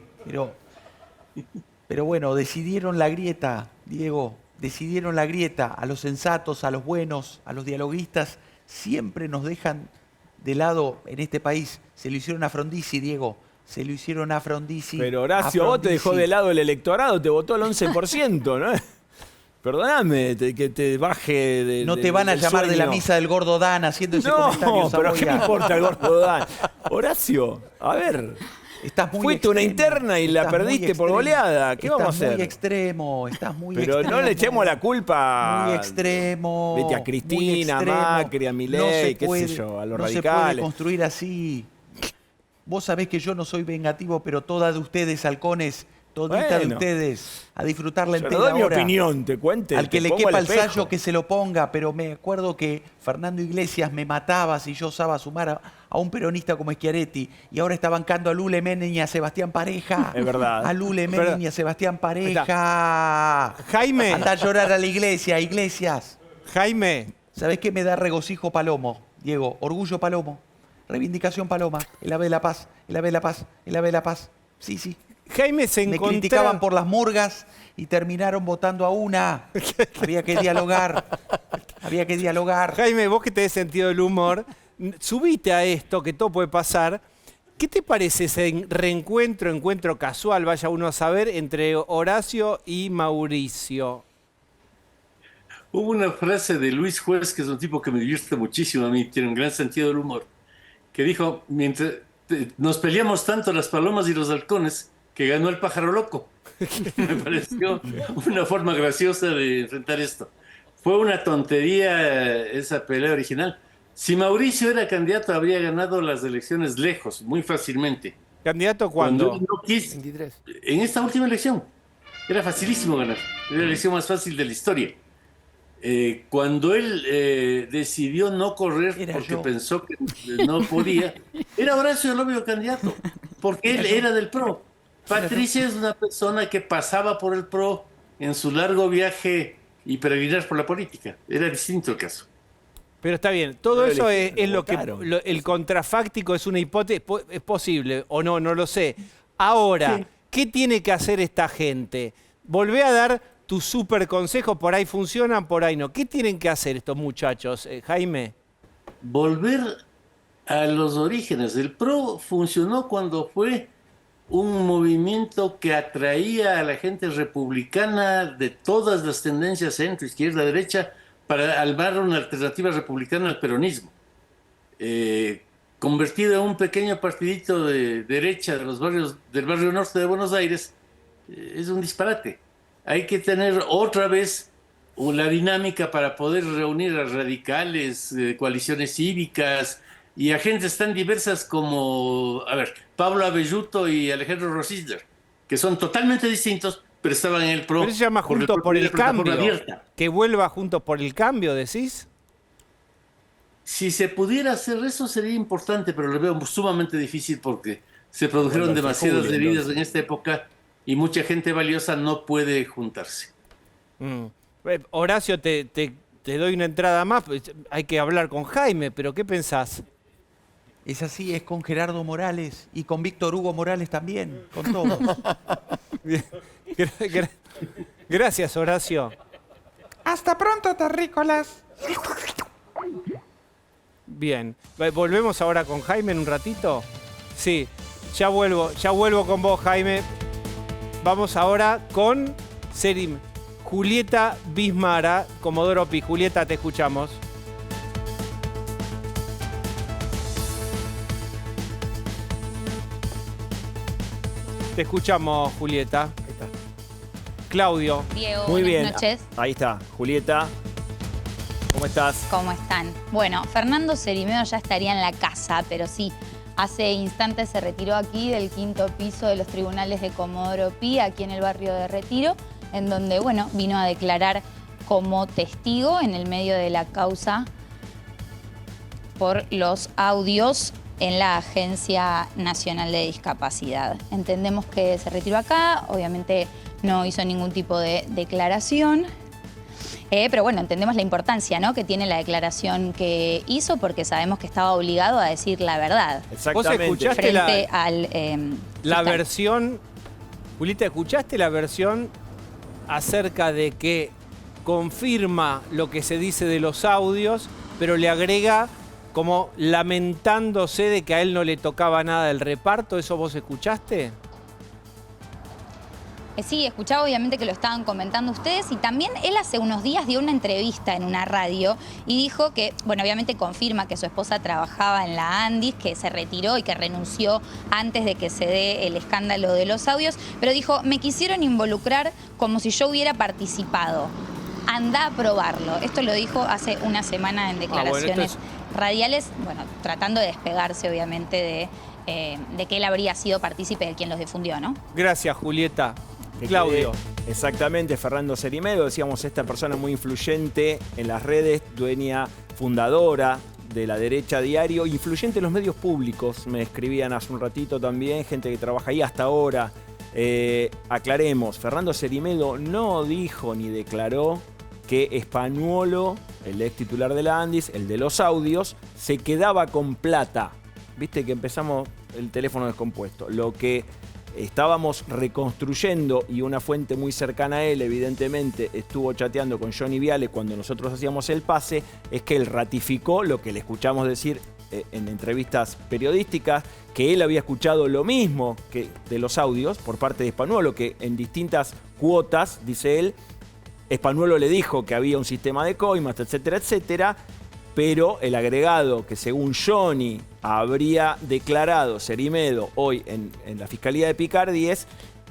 Pero bueno, decidieron la grieta, Diego. Decidieron la grieta. A los sensatos, a los buenos, a los dialoguistas, siempre nos dejan de lado en este país. Se lo hicieron a Frondizi, Diego. Se lo hicieron a Frondizi. Pero Horacio, vos te dejó de lado el electorado, te votó el 11%, ¿no? Perdóname que te baje de. No te van a llamar de la misa del Gordo Dan haciendo ese comentario. No, pero ¿qué me importa el Gordo Dan? Horacio, a ver. Fuiste una interna y la perdiste por goleada. ¿Qué vamos a hacer? Estás muy extremo, Pero no le echemos la culpa. Muy extremo. Vete a Cristina, a Macri, a Milei, qué sé yo, a los radicales. No se puede construir así. Vos sabés que yo no soy vengativo, pero toda de ustedes, halcones, todita de ustedes, a disfrutarla entera ahora. Mi opinión, te cuente. Al que le quepa el sallo que se lo ponga, pero me acuerdo que Fernando Iglesias me mataba si yo osaba sumar a un peronista como Schiaretti, y ahora está bancando a Lule Menem y a Sebastián Pareja. Es verdad. A Lule Menem y a Sebastián Pareja. Jaime. Anda a llorar a la iglesia, Iglesias. Jaime. ¿Sabés qué me da regocijo Palomo, Diego? Orgullo Palomo. Reivindicación Paloma. El ave de la paz, el ave de la paz, el ave de la paz. Sí. Jaime se Me criticaban por las murgas y terminaron votando a una. Había que dialogar. Jaime, vos que tenés sentido del humor, subite a esto, que todo puede pasar. ¿Qué te parece ese encuentro casual, vaya uno a saber, entre Horacio y Mauricio? Hubo una frase de Luis Juez, que es un tipo que me divierte muchísimo a mí, tiene un gran sentido del humor, que dijo, mientras nos peleamos tanto las palomas y los halcones, que ganó el pájaro loco. Me pareció una forma graciosa de enfrentar esto. Fue una tontería esa pelea original. Si Mauricio era candidato, habría ganado las elecciones lejos, muy fácilmente. ¿Candidato cuándo? Cuando él no quiso, 23. En esta última elección. Era facilísimo ganar. Era la elección más fácil de la historia. Cuando él decidió no correr porque pensó que no podía, era Horacio el obvio candidato, porque él era del PRO. Patricia es una persona que pasaba por el PRO en su largo viaje y peregrinar por la política. Era distinto el caso. Pero está bien, todo eso es lo que el contrafáctico es una hipótesis, es posible o no, no lo sé. Ahora, sí. ¿Qué tiene que hacer esta gente? Volvé a dar tu super consejo, por ahí funcionan, por ahí no. ¿Qué tienen que hacer estos muchachos, Jaime? Volver a los orígenes. El PRO funcionó cuando fue un movimiento que atraía a la gente republicana de todas las tendencias centro, izquierda, derecha, para armar una alternativa republicana al peronismo. Convertido en un pequeño partidito de derecha de los barrios, del barrio norte de Buenos Aires, es un disparate. Hay que tener otra vez la dinámica para poder reunir a radicales, coaliciones cívicas y a gentes tan diversas como, Pablo Abelluto y Alejandro Rosisler, que son totalmente distintos, pero estaban en el PRO. Pero se llama Juntos por el Cambio. Abierta. Que vuelva Juntos por el Cambio, decís. Si se pudiera hacer eso sería importante, pero lo veo sumamente difícil porque se produjeron demasiadas heridas en esta época y mucha gente valiosa no puede juntarse. Horacio, te doy una entrada más. Hay que hablar con Jaime, pero ¿qué pensás? Es así, es con Gerardo Morales y con Víctor Hugo Morales también, con todos. Bien. Gracias, Horacio. Hasta pronto, terrícolas. Bien. ¿Volvemos ahora con Jaime en un ratito? Sí, ya vuelvo con vos, Jaime. Vamos ahora con Julieta Bismara, Comodoro Pi. Julieta, te escuchamos. Te escuchamos, Julieta. Ahí está. Claudio. Diego, muy bien. Buenas noches. Ahí está, Julieta. ¿Cómo estás? ¿Cómo están? Bueno, Fernando Cerimedo ya estaría en la casa, pero sí, hace instantes se retiró aquí del 5º piso de los tribunales de Comodoro Pi, aquí en el barrio de Retiro, en donde, bueno, vino a declarar como testigo en el medio de la causa por los audios en la Agencia Nacional de Discapacidad. Entendemos que se retiró acá, obviamente no hizo ningún tipo de declaración, pero bueno, entendemos la importancia, ¿no?, que tiene la declaración que hizo, porque sabemos que estaba obligado a decir la verdad. Exactamente. ¿Vos escuchaste frente al la versión, Julieta, escuchaste la versión acerca de que confirma lo que se dice de los audios, pero le agrega como lamentándose de que a él no le tocaba nada del reparto? ¿Eso vos escuchaste? Sí, escuchaba obviamente que lo estaban comentando ustedes, y también él hace unos días dio una entrevista en una radio y dijo que, bueno, obviamente confirma que su esposa trabajaba en la Andis, que se retiró y que renunció antes de que se dé el escándalo de los audios, pero dijo, me quisieron involucrar como si yo hubiera participado. Anda a probarlo. Esto lo dijo hace una semana en declaraciones radiales, bueno, tratando de despegarse obviamente de que él habría sido partícipe de quien los difundió, ¿no? Gracias, Julieta. Claudio. Exactamente, Fernando Cerimedo, decíamos, esta persona muy influyente en las redes, dueña, fundadora de La Derecha Diario, influyente en los medios públicos, me escribían hace un ratito también, gente que trabaja ahí hasta ahora. Aclaremos, Fernando Cerimedo no dijo ni declaró que Spagnuolo, el ex titular de la Andis, el de los audios, se quedaba con plata. Viste que empezamos el teléfono descompuesto. Lo que estábamos reconstruyendo, y una fuente muy cercana a él evidentemente estuvo chateando con Johnny Viale cuando nosotros hacíamos el pase, es que él ratificó lo que le escuchamos decir en entrevistas periodísticas, que él había escuchado lo mismo que de los audios por parte de Spagnuolo, que en distintas cuotas, dice él, Spagnuolo le dijo que había un sistema de coimas, etcétera, etcétera, pero el agregado que según Johnny habría declarado Cerimedo hoy en la Fiscalía de Picardy es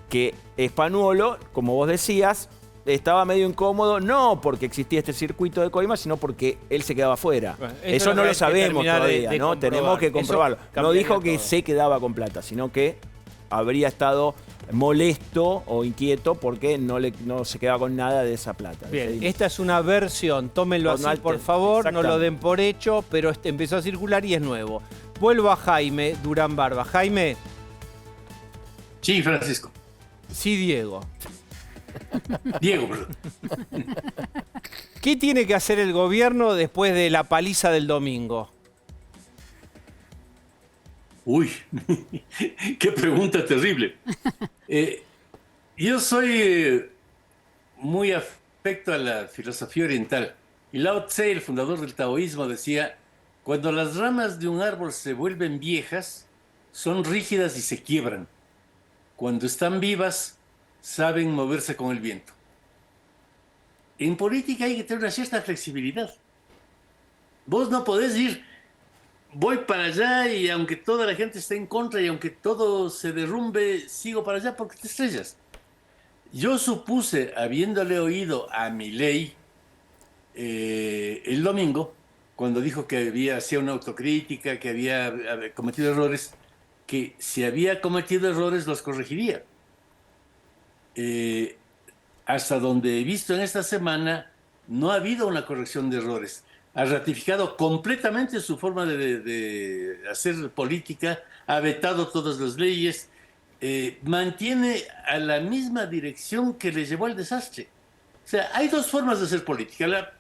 que Spagnuolo, como vos decías, estaba medio incómodo, no porque existía este circuito de coimas, sino porque él se quedaba fuera. Bueno, eso no lo sabemos todavía, ¿no? Tenemos que comprobarlo. No dijo que se quedaba con plata, sino que habría estado molesto o inquieto porque no se quedaba con nada de esa plata. Bien, esta es una versión, tómenlo así por favor, no lo den por hecho, pero empezó a circular y es nuevo. Vuelvo a Jaime Durán Barba. Jaime. Sí, Francisco. Sí, Diego. Diego, perdón. ¿Qué tiene que hacer el gobierno después de la paliza del domingo? Uy, qué pregunta terrible. Yo soy muy afecto a la filosofía oriental. Y Lao Tse, el fundador del taoísmo, decía, cuando las ramas de un árbol se vuelven viejas, son rígidas y se quiebran. Cuando están vivas, saben moverse con el viento. En política hay que tener una cierta flexibilidad. Vos no podés ir, voy para allá y aunque toda la gente esté en contra y aunque todo se derrumbe, sigo para allá porque te estrellas. Yo supuse, habiéndole oído a Milei el domingo, cuando dijo que hacía una autocrítica, que había cometido errores, que si había cometido errores los corregiría. Hasta donde he visto en esta semana, no ha habido una corrección de errores. Ha ratificado completamente su forma de hacer política, ha vetado todas las leyes, mantiene a la misma dirección que le llevó al desastre. O sea, hay dos formas de hacer política. La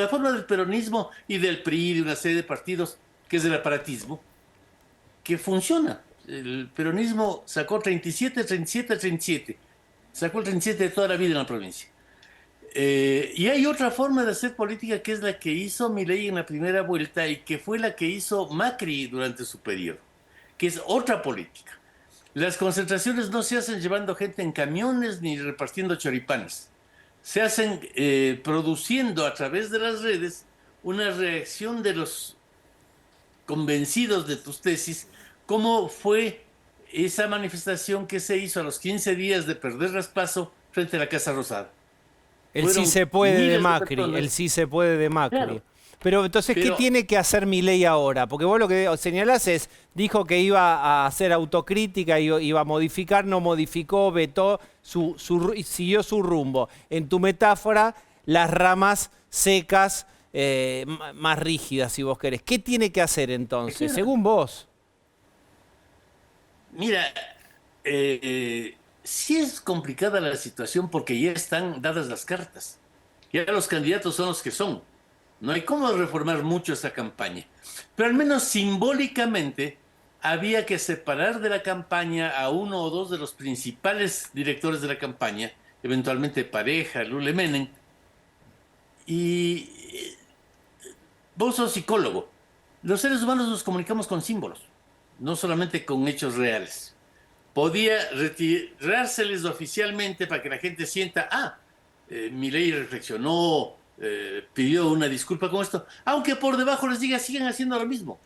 forma del peronismo y del PRI, de una serie de partidos, que es el aparatismo, que funciona. El peronismo sacó 37, 37, 37. Sacó el 37 de toda la vida en la provincia. Y hay otra forma de hacer política que es la que hizo Milei en la primera vuelta y que fue la que hizo Macri durante su periodo, que es otra política. Las concentraciones no se hacen llevando gente en camiones ni repartiendo choripanes. Se hacen produciendo a través de las redes una reacción de los convencidos de tus tesis, como fue esa manifestación que se hizo a los 15 días de perder Raspazo frente a la Casa Rosada. El sí se puede de Macri, el sí se puede de Macri. Claro. Pero entonces, ¿qué tiene que hacer Milei ahora? Porque vos lo que señalás es, dijo que iba a hacer autocrítica, iba a modificar, no modificó, vetó, siguió su rumbo. En tu metáfora, las ramas secas, más rígidas, si vos querés. ¿Qué tiene que hacer entonces, según vos? Mira, sí es complicada la situación porque ya están dadas las cartas. Ya los candidatos son los que son. No hay cómo reformar mucho esa campaña. Pero al menos simbólicamente había que separar de la campaña a uno o dos de los principales directores de la campaña, eventualmente Pareja, Lule Menem. Y vos sos psicólogo. Los seres humanos nos comunicamos con símbolos, no solamente con hechos reales. Podía retirárseles oficialmente para que la gente sienta, Milei reflexionó, pidió una disculpa con esto, aunque por debajo les diga sigan haciendo lo mismo.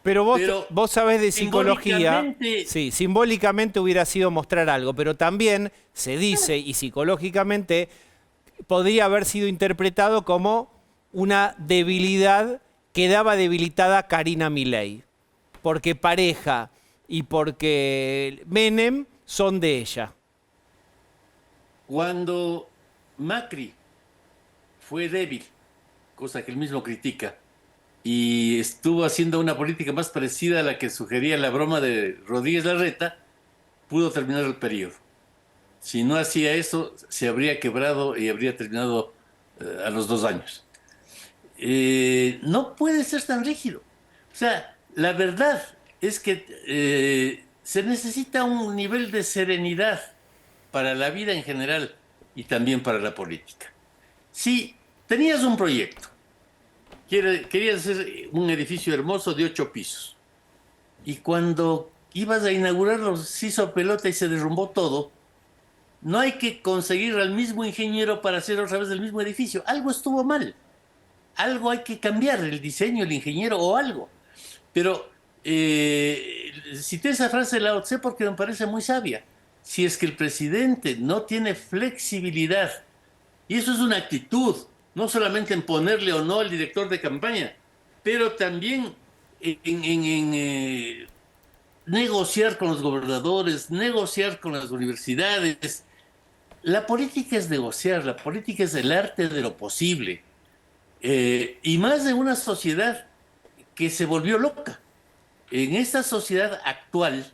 Pero vos sabés de psicología, sí, simbólicamente hubiera sido mostrar algo, pero también se dice, y psicológicamente podría haber sido interpretado como una debilidad, quedaba debilitada Karina Milei, porque Pareja y porque Menem son de ella. Cuando Macri fue débil, cosa que él mismo critica, y estuvo haciendo una política más parecida a la que sugería la broma de Rodríguez Larreta, pudo terminar el periodo. Si no hacía eso, se habría quebrado y habría terminado a los 2 años. No puede ser tan rígido. O sea, la verdad es que se necesita un nivel de serenidad para la vida en general y también para la política. Si tenías un proyecto, querías hacer un edificio hermoso de 8 pisos, y cuando ibas a inaugurarlo se hizo pelota y se derrumbó todo, no hay que conseguir al mismo ingeniero para hacer otra vez el mismo edificio. Algo estuvo mal. Algo hay que cambiar, el diseño, el ingeniero o algo. Pero cité esa frase de Lao Tse porque me parece muy sabia. Si es que el presidente no tiene flexibilidad, y eso es una actitud, no solamente en ponerle o no al director de campaña, pero también en negociar con los gobernadores, negociar con las universidades. La política es negociar, la política es el arte de lo posible. Y más de una sociedad que se volvió loca. En esta sociedad actual,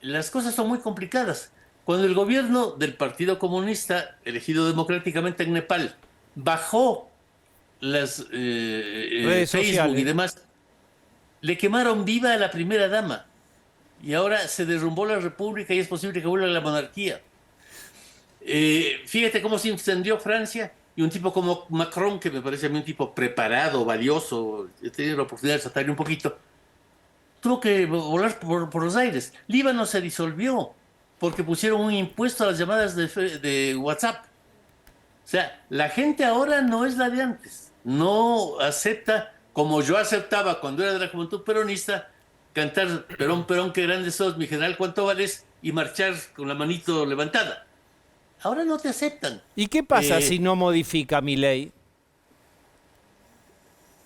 las cosas son muy complicadas. Cuando el gobierno del Partido Comunista, elegido democráticamente en Nepal, bajó las redes Facebook sociales y demás, le quemaron viva a la primera dama. Y ahora se derrumbó la república y es posible que vuelva a la monarquía. Fíjate cómo se incendió Francia y un tipo como Macron, que me parece a mí un tipo preparado, valioso, he tenido la oportunidad de saltarle un poquito, tuvo que volar por los aires. Líbano se disolvió porque pusieron un impuesto a las llamadas de WhatsApp. O sea, la gente ahora no es la de antes. No acepta, como yo aceptaba cuando era de la juventud peronista, cantar Perón, Perón, qué grande sos, mi general, cuánto vales, y marchar con la manito levantada. ahora no te aceptan. ¿Y qué pasa si no modifica Milei?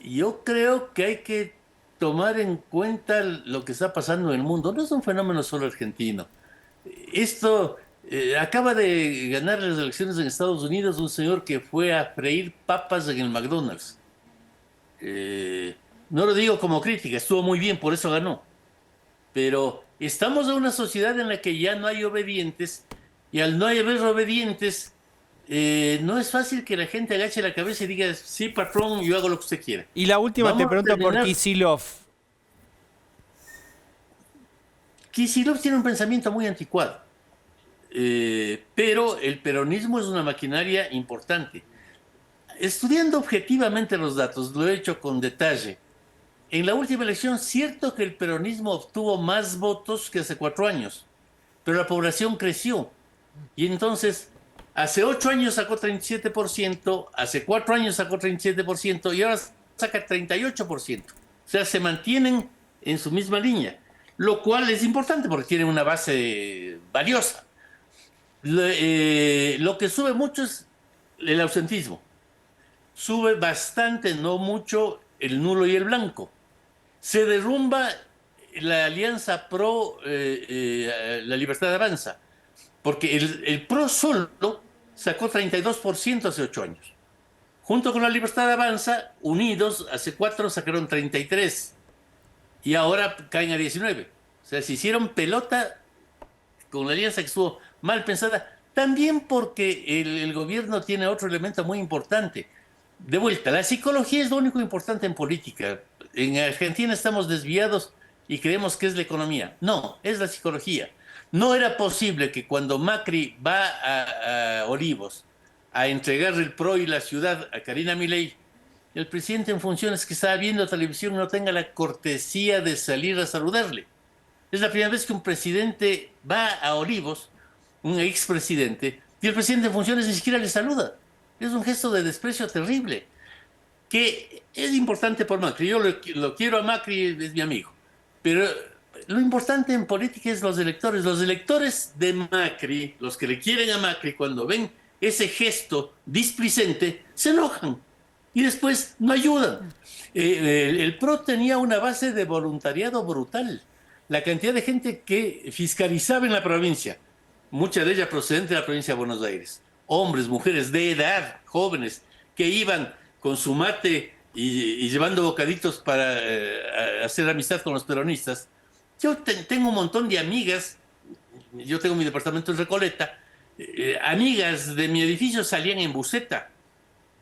Yo creo que hay que tomar en cuenta lo que está pasando en el mundo. No es un fenómeno solo argentino. Esto acaba de ganar las elecciones en Estados Unidos un señor que fue a freír papas en el McDonald's. No lo digo como crítica, estuvo muy bien, por eso ganó. Pero estamos en una sociedad en la que ya no hay obedientes, y al no haber obedientes, no es fácil que la gente agache la cabeza y diga, sí, patrón, yo hago lo que usted quiera. Y la última te pregunto por Kicillof. Kicillof tiene un pensamiento muy anticuado, pero el peronismo es una maquinaria importante. Estudiando objetivamente los datos, lo he hecho con detalle. En la última elección, cierto que el peronismo obtuvo más votos que hace 4 años, pero la población creció. Y entonces, hace 8 años sacó 37%, hace 4 años sacó 37% y ahora saca 38%. O sea, se mantienen en su misma línea, lo cual es importante porque tienen una base valiosa. Lo que sube mucho es el ausentismo. Sube bastante, no mucho, el nulo y el blanco. Se derrumba la alianza pro la Libertad Avanza, porque el PRO solo sacó 32% hace 8 años. Junto con la Libertad Avanza, unidos, hace 4 sacaron 33%, y ahora caen a 19%. O sea, se hicieron pelota con la alianza que estuvo mal pensada, también porque el gobierno tiene otro elemento muy importante. De vuelta, la psicología es lo único importante en política. En Argentina estamos desviados y creemos que es la economía. No, es la psicología. No era posible que cuando Macri va a Olivos a entregar el PRO y la ciudad a Karina Milei, el presidente en funciones que estaba viendo televisión no tenga la cortesía de salir a saludarle. Es la primera vez que un presidente va a Olivos, un expresidente, y el presidente en funciones ni siquiera le saluda. Es un gesto de desprecio terrible, que es importante por Macri. Yo lo quiero a Macri, es mi amigo. Pero lo importante en política es los electores. Los electores de Macri, los que le quieren a Macri, cuando ven ese gesto displicente, se enojan y después no ayudan. El PRO tenía una base de voluntariado brutal. La cantidad de gente que fiscalizaba en la provincia, mucha de ella procedente de la provincia de Buenos Aires. Hombres, mujeres de edad, jóvenes, que iban con su mate y llevando bocaditos para hacer amistad con los peronistas. Yo tengo un montón de amigas, yo tengo mi departamento en Recoleta, amigas de mi edificio salían en buseta,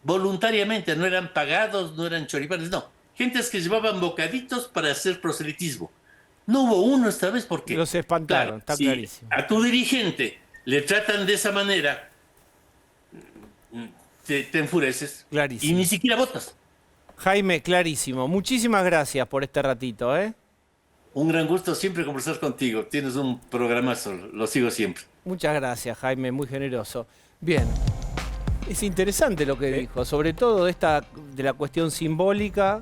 voluntariamente, no eran pagados, no eran choripanes, no. Gentes que llevaban bocaditos para hacer proselitismo. No hubo uno esta vez porque... Los espantaron, está clarísimo. A tu dirigente le tratan de esa manera, te enfureces. Clarísimo. Y ni siquiera votas. Jaime, clarísimo. Muchísimas gracias por este ratito, ¿eh? Un gran gusto siempre conversar contigo. Tienes un programazo, lo sigo siempre. Muchas gracias, Jaime, muy generoso. Bien. Es interesante lo que dijo, sobre todo de la cuestión simbólica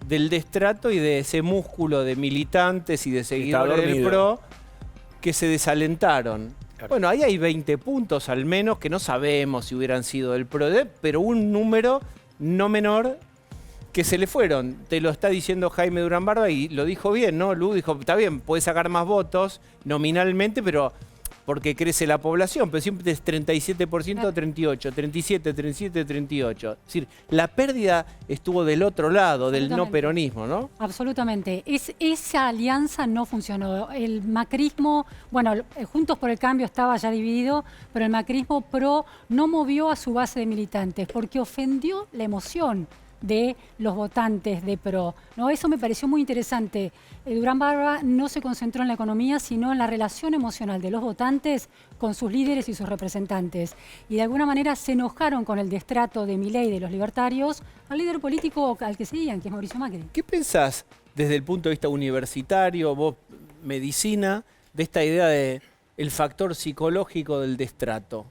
del destrato y de ese músculo de militantes y de seguidores del PRO que se desalentaron. Claro. Bueno, ahí hay 20 puntos al menos que no sabemos si hubieran sido del PRO, pero un número no menor que se le fueron. Te lo está diciendo Jaime Durán Barba y lo dijo bien, ¿no? Lu dijo, está bien, puede sacar más votos nominalmente, pero porque crece la población, pero siempre es 37%, 38, 37, 37, 38. Es decir, la pérdida estuvo del otro lado, del no peronismo, ¿no? Absolutamente. Esa alianza no funcionó. El macrismo, bueno, Juntos por el Cambio estaba ya dividido, pero el macrismo PRO no movió a su base de militantes porque ofendió la emoción de los votantes de PRO, ¿no? Eso me pareció muy interesante. Durán Barba no se concentró en la economía, sino en la relación emocional de los votantes con sus líderes y sus representantes. Y de alguna manera se enojaron con el destrato de Milei y de los libertarios al líder político al que seguían, que es Mauricio Macri. ¿Qué pensás desde el punto de vista universitario, vos medicina, de esta idea de el factor psicológico del destrato?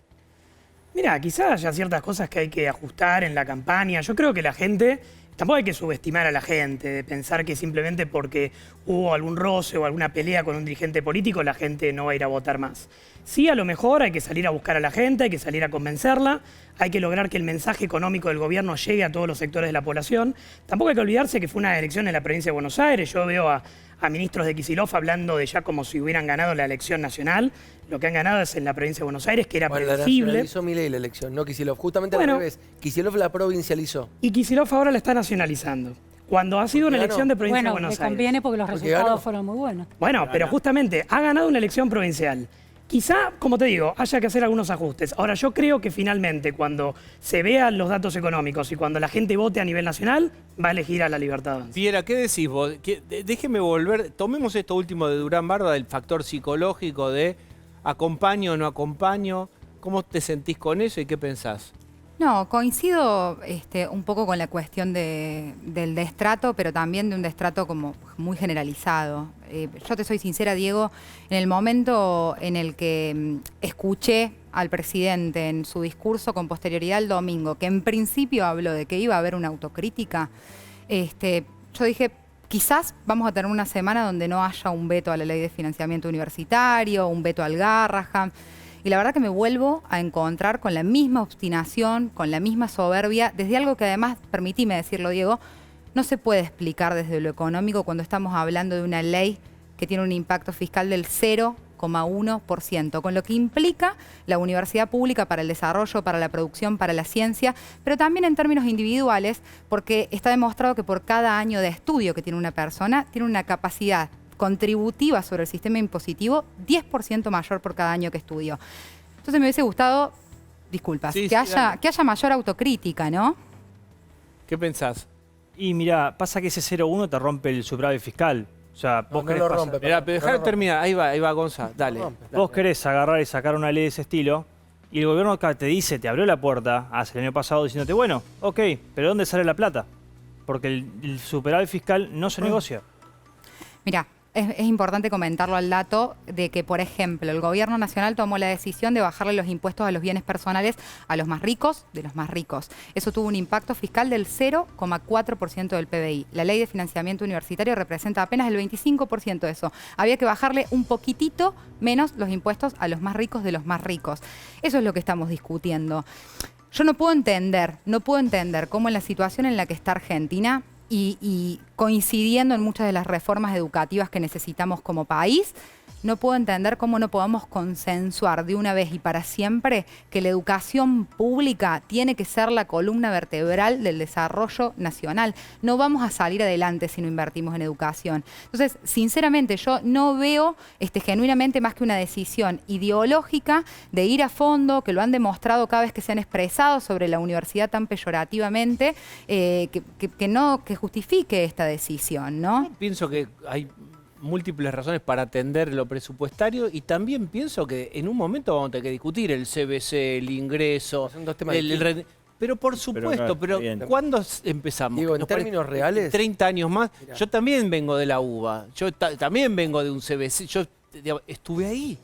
Mira, quizás haya ciertas cosas que hay que ajustar en la campaña. Yo creo que la gente tampoco hay que subestimar a la gente, de pensar que simplemente porque hubo algún roce o alguna pelea con un dirigente político, la gente no va a ir a votar más. Sí, a lo mejor hay que salir a buscar a la gente, hay que salir a convencerla, hay que lograr que el mensaje económico del gobierno llegue a todos los sectores de la población. Tampoco hay que olvidarse que fue una elección en la provincia de Buenos Aires. Yo veo a ministros de Kicillof hablando de ya como si hubieran ganado la elección nacional. Lo que han ganado es en la provincia de Buenos Aires, que era predecible. La nacionalizó Milei la elección, no Kicillof. Justamente Bueno, al revés. Kicillof la provincializó. Y Kicillof ahora la está nacionalizando. Cuando ha sido una elección de provincia de Buenos Aires. Bueno, le conviene porque los resultados fueron muy buenos. Bueno, pero justamente ha ganado una elección provincial. Quizá, como te digo, haya que hacer algunos ajustes. Ahora, yo creo que finalmente cuando se vean los datos económicos y cuando la gente vote a nivel nacional, va a elegir a La Libertad Avanza. Piera, ¿qué decís vos? Déjeme volver, tomemos esto último de Durán Barba, del factor psicológico de acompaño o no acompaño. ¿Cómo te sentís con eso y qué pensás? No, coincido un poco con la cuestión del destrato, pero también de un destrato como muy generalizado. Yo te soy sincera, Diego, en el momento en el que escuché al presidente en su discurso con posterioridad el domingo, que en principio habló de que iba a haber una autocrítica, yo dije, quizás vamos a tener una semana donde no haya un veto a la ley de financiamiento universitario, un veto al Garrahan. Y la verdad que me vuelvo a encontrar con la misma obstinación, con la misma soberbia, desde algo que además, permitime decirlo, Diego, no se puede explicar desde lo económico cuando estamos hablando de una ley que tiene un impacto fiscal del 0,1%, con lo que implica la universidad pública para el desarrollo, para la producción, para la ciencia, pero también en términos individuales, porque está demostrado que por cada año de estudio que tiene una persona, tiene una capacidad contributiva sobre el sistema impositivo 10% mayor por cada año que estudió. Entonces me hubiese gustado, disculpas, que haya mayor autocrítica, ¿no? ¿Qué pensás? Y mira, pasa que ese 0,1 te rompe el superávit fiscal. O sea, vos querés Mirá, pero dejalo terminar. Ahí va, Gonza, dale. Vos querés agarrar y sacar una ley de ese estilo y el gobierno acá te dice, te abrió la puerta hace el año pasado diciéndote, bueno, ok, pero ¿dónde sale la plata? Porque el superávit fiscal no se negocia. Mirá, es importante comentarlo al dato de que, por ejemplo, el gobierno nacional tomó la decisión de bajarle los impuestos a los bienes personales a los más ricos de los más ricos. Eso tuvo un impacto fiscal del 0,4% del PBI. La ley de financiamiento universitario representa apenas el 25% de eso. Había que bajarle un poquitito menos los impuestos a los más ricos de los más ricos. Eso es lo que estamos discutiendo. Yo no puedo entender cómo en la situación en la que está Argentina y coincidiendo en muchas de las reformas educativas que necesitamos como país, no puedo entender cómo no podamos consensuar de una vez y para siempre que la educación pública tiene que ser la columna vertebral del desarrollo nacional. No vamos a salir adelante si no invertimos en educación. Entonces, sinceramente, yo no veo genuinamente más que una decisión ideológica de ir a fondo, que lo han demostrado cada vez que se han expresado sobre la universidad tan peyorativamente, que justifique esta decisión, ¿no? Pienso que hay múltiples razones para atender lo presupuestario y también pienso que en un momento vamos a tener que discutir el CBC, el ingreso, pero por supuesto, pero ¿cuándo empezamos? Digo, en términos reales, 30 años más. Mirá. Yo también vengo de la UBA, yo también vengo de un CBC, yo estuve ahí.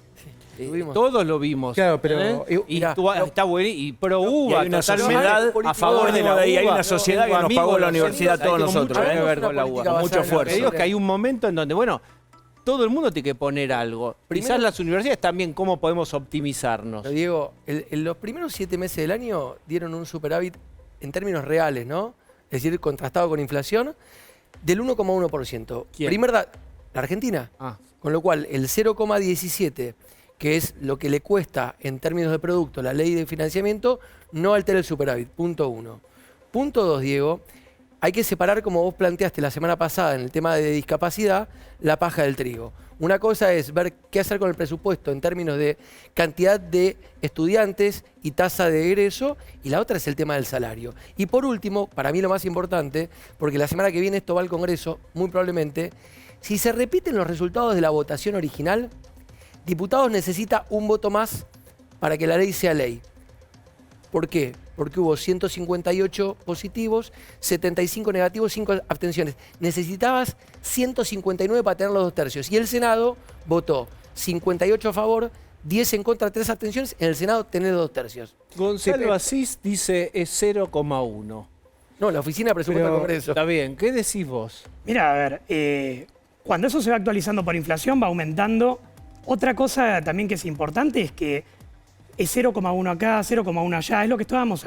Todos lo vimos. Claro, pero está bueno y pro UBA, hay una sociedad a favor de la UBA. Hay una sociedad que nos pagó la universidad a todos nosotros. Mucho que ver con la UBA. Con mucho esfuerzo. Digo que hay un momento en donde, bueno, todo el mundo tiene que poner algo. Quizás las universidades también, ¿cómo podemos optimizarnos? Pero Diego, en los primeros 7 meses del año dieron un superávit en términos reales, ¿no? Es decir, contrastado con inflación, del 1,1%. La Argentina. Con lo cual, el 0,17%, que es lo que le cuesta en términos de producto la ley de financiamiento, no altera el superávit, punto 1. Punto 2, Diego, hay que separar, como vos planteaste la semana pasada en el tema de discapacidad, la paja del trigo. Una cosa es ver qué hacer con el presupuesto en términos de cantidad de estudiantes y tasa de egreso, y la otra es el tema del salario. Y por último, para mí lo más importante, porque la semana que viene esto va al Congreso, muy probablemente, si se repiten los resultados de la votación original, Diputados necesita un voto más para que la ley sea ley. ¿Por qué? Porque hubo 158 positivos, 75 negativos, 5 abstenciones. Necesitabas 159 para tener los 2 tercios. Y el Senado votó 58 a favor, 10 en contra, 3 abstenciones. En el Senado tenés los 2 tercios. Gonzalo Asís dice es 0,1. No, la Oficina de Presupuesto del Congreso. Está bien, ¿qué decís vos? Mira, a ver, cuando eso se va actualizando por inflación, va aumentando. Otra cosa también que es importante es que es 0,1 acá, 0,1 allá, es lo que estábamos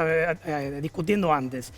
discutiendo antes.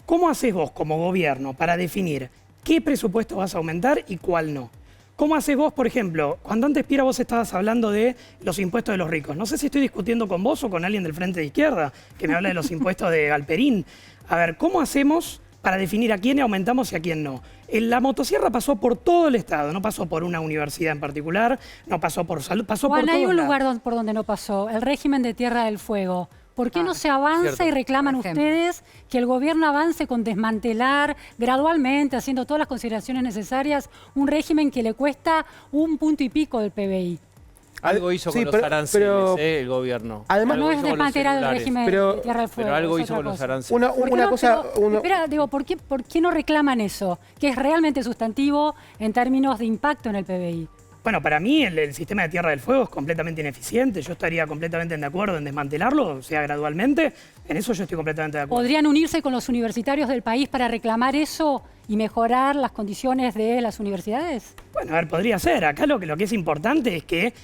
¿Cómo haces vos como gobierno para definir qué presupuesto vas a aumentar y cuál no? ¿Cómo haces vos, por ejemplo, cuando antes, Piera, vos estabas hablando de los impuestos de los ricos? No sé si estoy discutiendo con vos o con alguien del Frente de Izquierda, que me habla de los impuestos de Galperín. A ver, ¿cómo hacemos para definir a quién aumentamos y a quién no? La motosierra pasó por todo el Estado, no pasó por una universidad en particular, no pasó por salud, pasó por todo. Hay un lugar por donde no pasó, el régimen de Tierra del Fuego. ¿Por qué no se avanza cierto, y reclaman ustedes que el gobierno avance con desmantelar gradualmente, haciendo todas las consideraciones necesarias, un régimen que le cuesta 1 punto y pico del PBI? Algo hizo con los aranceles, el gobierno. Además, no es desmantelar el régimen de Tierra del Fuego. Pero algo hizo con los aranceles. Espera, digo, ¿por qué no reclaman eso? Que es realmente sustantivo en términos de impacto en el PBI. Bueno, para mí el sistema de Tierra del Fuego es completamente ineficiente. Yo estaría completamente de acuerdo en desmantelarlo, o sea, gradualmente. En eso yo estoy completamente de acuerdo. ¿Podrían unirse con los universitarios del país para reclamar eso y mejorar las condiciones de las universidades? Bueno, a ver, podría ser. Acá lo que es importante es que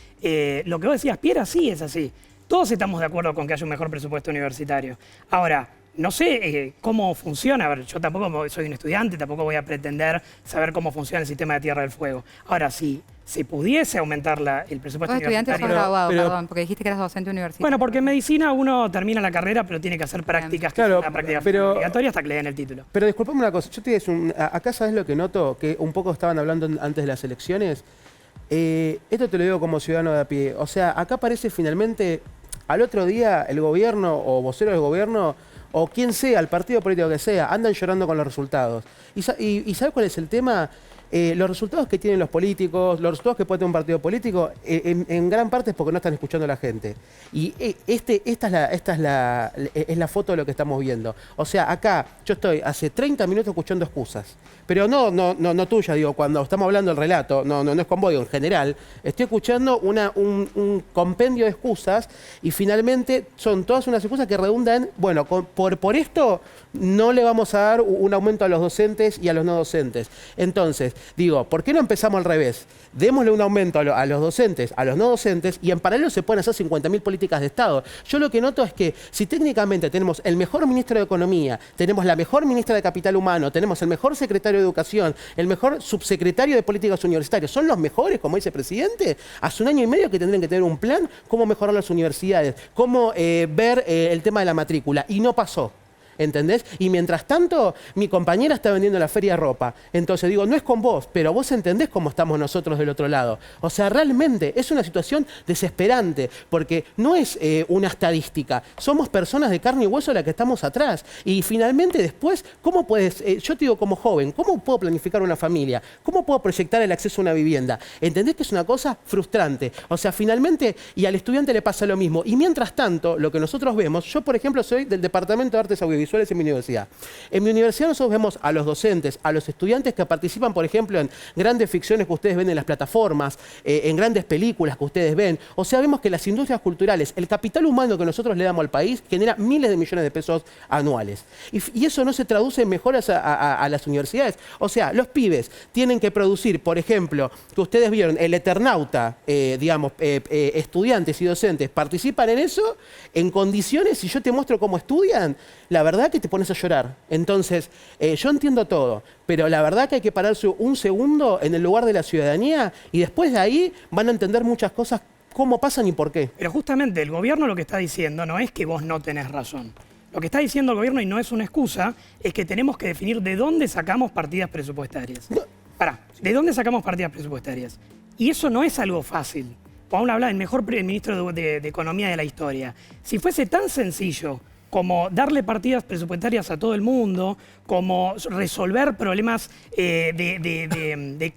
lo que vos decías, Piera, sí es así. Todos estamos de acuerdo con que haya un mejor presupuesto universitario. Ahora, no sé cómo funciona. A ver, yo tampoco soy un estudiante, tampoco voy a pretender saber cómo funciona el sistema de Tierra del Fuego. Ahora, si se pudiese aumentar el presupuesto universitario... Vos estudiante sos graduado, perdón, porque dijiste que eras docente universitario. Bueno, porque en medicina uno termina la carrera, pero tiene que hacer prácticas, claro, una práctica obligatoria hasta que le den el título. Pero disculpame una cosa, yo te digo, acá sabes lo que noto, que un poco estaban hablando antes de las elecciones. Esto te lo digo como ciudadano de a pie. O sea, acá parece finalmente, al otro día, el gobierno o vocero del gobierno, o quien sea, el partido político que sea, andan llorando con los resultados. ¿Y sabes cuál es el tema? Los resultados que tienen los políticos, los resultados que puede tener un partido político, en gran parte es porque no están escuchando a la gente. Y esta es la foto de lo que estamos viendo. O sea, acá yo estoy hace 30 minutos escuchando excusas. Pero no tuya, digo, cuando estamos hablando del relato, no es con vos, digo, en general. Estoy escuchando un compendio de excusas y finalmente son todas unas excusas que redundan, bueno, por esto no le vamos a dar un aumento a los docentes y a los no docentes. Entonces, digo, ¿por qué no empezamos al revés? Démosle un aumento a los docentes, a los no docentes, y en paralelo se pueden hacer 50.000 políticas de Estado. Yo lo que noto es que si técnicamente tenemos el mejor ministro de Economía, tenemos la mejor ministra de Capital Humano, tenemos el mejor secretario de Educación, el mejor subsecretario de Políticas Universitarias, son los mejores, como dice el presidente, hace 1 año y medio que tendrían que tener un plan cómo mejorar las universidades, cómo ver el tema de la matrícula, y no pasó. ¿Entendés? Y mientras tanto, mi compañera está vendiendo la feria de ropa. Entonces digo, no es con vos, pero vos entendés cómo estamos nosotros del otro lado. O sea, realmente es una situación desesperante, porque no es una estadística. Somos personas de carne y hueso las que estamos atrás. Y finalmente después, ¿cómo puedes, yo te digo como joven, cómo puedo planificar una familia? ¿Cómo puedo proyectar el acceso a una vivienda? ¿Entendés que es una cosa frustrante? O sea, finalmente, y al estudiante le pasa lo mismo. Y mientras tanto, lo que nosotros vemos, yo por ejemplo soy del Departamento de Artes Audiovisuales en mi universidad. En mi universidad nosotros vemos a los docentes, a los estudiantes que participan, por ejemplo, en grandes ficciones que ustedes ven en las plataformas, en grandes películas que ustedes ven. O sea, vemos que las industrias culturales, el capital humano que nosotros le damos al país, genera miles de millones de pesos anuales. Y eso no se traduce en mejoras a las universidades. O sea, los pibes tienen que producir, por ejemplo, que ustedes vieron, el Eternauta, estudiantes y docentes participan en eso, en condiciones, si yo te muestro cómo estudian, la verdad que te pones a llorar. Entonces, yo entiendo todo, pero la verdad que hay que pararse un segundo en el lugar de la ciudadanía y después de ahí van a entender muchas cosas, cómo pasan y por qué. Pero justamente el gobierno lo que está diciendo no es que vos no tenés razón. Lo que está diciendo el gobierno, y no es una excusa, es que tenemos que definir de dónde sacamos partidas presupuestarias. ¿De dónde sacamos partidas presupuestarias? Y eso no es algo fácil. Vamos a hablar del mejor ministro de Economía de la historia. Si fuese tan sencillo como darle partidas presupuestarias a todo el mundo, como resolver problemas del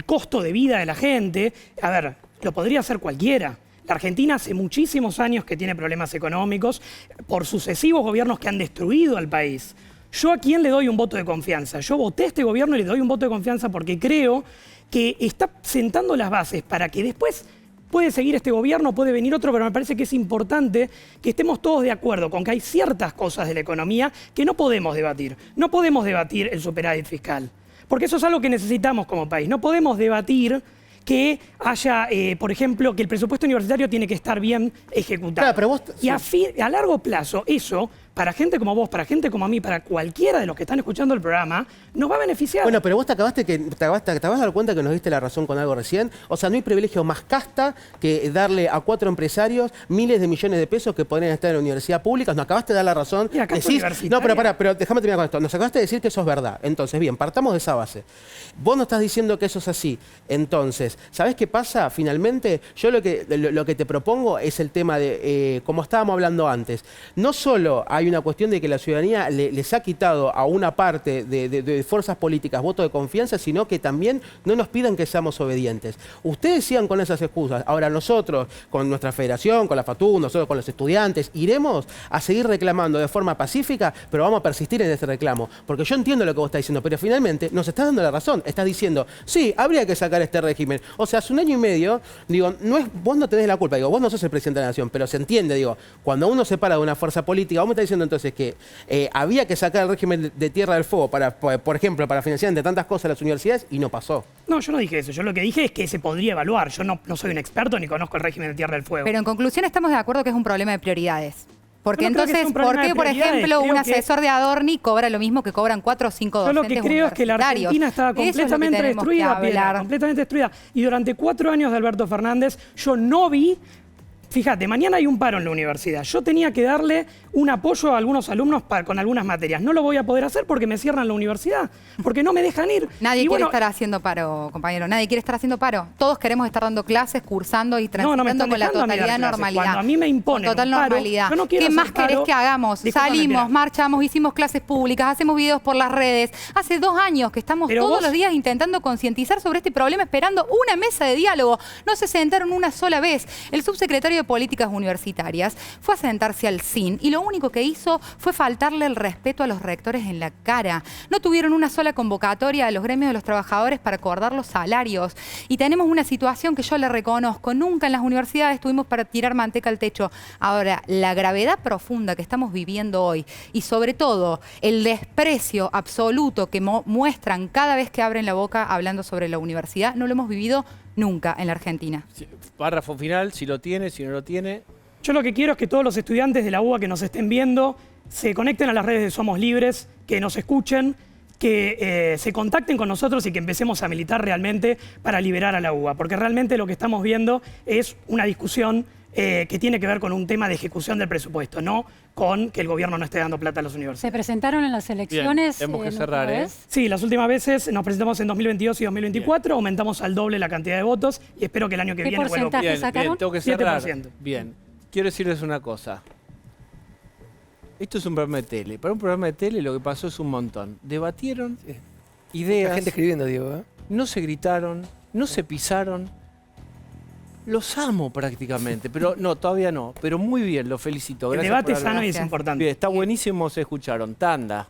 costo de vida de la gente, a ver, lo podría hacer cualquiera. La Argentina hace muchísimos años que tiene problemas económicos por sucesivos gobiernos que han destruido al país. ¿Yo a quién le doy un voto de confianza? Yo voté a este gobierno y le doy un voto de confianza porque creo que está sentando las bases para que después puede seguir este gobierno, puede venir otro, pero me parece que es importante que estemos todos de acuerdo con que hay ciertas cosas de la economía que no podemos debatir. No podemos debatir el superávit fiscal, porque eso es algo que necesitamos como país. No podemos debatir que haya, por ejemplo, que el presupuesto universitario tiene que estar bien ejecutado. Claro, pero vos... Y a largo plazo, eso, para gente como vos, para gente como a mí, para cualquiera de los que están escuchando el programa, nos va a beneficiar. Bueno, pero vos te acabas de dar cuenta que nos diste la razón con algo recién. O sea, no hay privilegio más casta que darle a 4 empresarios miles de millones de pesos que podrían estar en la universidad pública. Nos acabaste de dar la razón. Y acá Decís, no, pero déjame terminar con esto. Nos acabaste de decir que eso es verdad. Entonces, bien, partamos de esa base. Vos no estás diciendo que eso es así. Entonces, ¿sabés qué pasa? Finalmente, yo lo que te propongo es el tema de, como estábamos hablando antes, no solo hay una cuestión de que la ciudadanía les ha quitado a una parte de fuerzas políticas voto de confianza, sino que también no nos pidan que seamos obedientes. Ustedes sigan con esas excusas. Ahora nosotros, con nuestra federación, con la FATU, nosotros con los estudiantes, iremos a seguir reclamando de forma pacífica, pero vamos a persistir en ese reclamo. Porque yo entiendo lo que vos estás diciendo, pero finalmente nos estás dando la razón. Estás diciendo, sí, habría que sacar este régimen. O sea, hace 1 año y medio, digo, vos no tenés la culpa, digo, vos no sos el presidente de la nación, pero se entiende, digo, cuando uno se para de una fuerza política, vos me estás diciendo entonces que había que sacar el régimen de Tierra del Fuego para, por ejemplo, para financiar entre tantas cosas las universidades y no pasó. No, yo no dije eso. Yo lo que dije es que se podría evaluar. Yo no soy un experto ni conozco el régimen de Tierra del Fuego. Pero en conclusión estamos de acuerdo que es un problema de prioridades. Porque Yo no creo que entonces, sea un problema ¿por qué, de por prioridades? ejemplo, un Creo que- asesor de Adorni cobra lo mismo que cobran 4 o 5 Yo docentes lo que creo es que la universitarios? Argentina estaba Eso es lo que completamente tenemos que destruida, Piedra, hablar. completamente destruida. Y durante 4 años de Alberto Fernández, yo no vi... Fíjate, mañana hay un paro en la universidad. Yo tenía que darle un apoyo a algunos alumnos con algunas materias. No lo voy a poder hacer porque me cierran la universidad, porque no me dejan ir. Nadie Y quiere bueno, estar haciendo paro, compañero. Nadie quiere estar haciendo paro. Todos queremos estar dando clases, cursando y no me transitando están con la dejando a mí dar totalidad de clases. normalidad. Cuando a mí me imponen Con total un paro, normalidad. yo no quiero ¿Qué hacer más querés paro. que hagamos? Discúlpame, Salimos, mira. marchamos, hicimos clases públicas, hacemos videos por las redes. Hace 2 años que estamos Pero todos vos- los días intentando concientizar sobre este problema, esperando una mesa de diálogo. No se sentaron una sola vez. El subsecretario de Políticas Universitarias fue a sentarse al CIN y lo único que hizo fue faltarle el respeto a los rectores en la cara. No tuvieron una sola convocatoria a los gremios de los trabajadores para acordar los salarios. Y tenemos una situación que yo le reconozco. Nunca en las universidades tuvimos para tirar manteca al techo. Ahora, la gravedad profunda que estamos viviendo hoy y sobre todo el desprecio absoluto que muestran cada vez que abren la boca hablando sobre la universidad, no lo hemos vivido nunca en la Argentina. Párrafo final, si lo tiene, si no lo tiene. Yo lo que quiero es que todos los estudiantes de la UBA que nos estén viendo se conecten a las redes de Somos Libres, que nos escuchen, que se contacten con nosotros y que empecemos a militar realmente para liberar a la UBA. Porque realmente lo que estamos viendo es una discusión que tiene que ver con un tema de ejecución del presupuesto, no con que el gobierno no esté dando plata a las universidades. Se presentaron en las elecciones. tenemos que la cerrar, otra ¿eh? vez. Sí, las últimas veces nos presentamos en 2022 y 2024, aumentamos al doble la cantidad de votos y espero que el año que ¿Qué viene vuelva a porcentaje Bien, sacaron? bien, tengo que cerrar. 7%. Bien, quiero decirles una cosa. Esto es un programa de tele. Para un programa de tele lo que pasó es un montón. Debatieron ideas. La gente escribiendo, Diego, ¿eh? No se gritaron, no se pisaron. Los amo prácticamente, pero no, todavía no. Pero muy bien, los felicito. El Gracias debate por es sano y es Gracias. importante. Bien, está buenísimo, se escucharon. Tanda.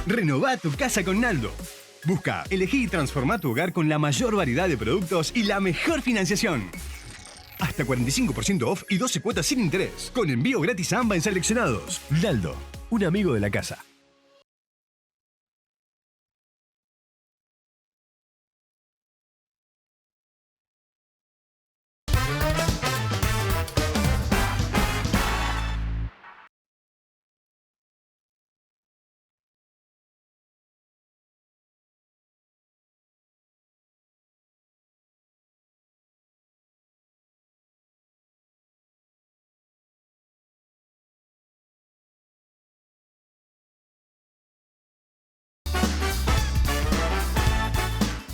Renová tu casa con Naldo. Busca, elegí y transformá tu hogar con la mayor variedad de productos y la mejor financiación. Hasta 45% off y 12 cuotas sin interés. Con envío gratis a AMBA en seleccionados. Naldo, un amigo de la casa.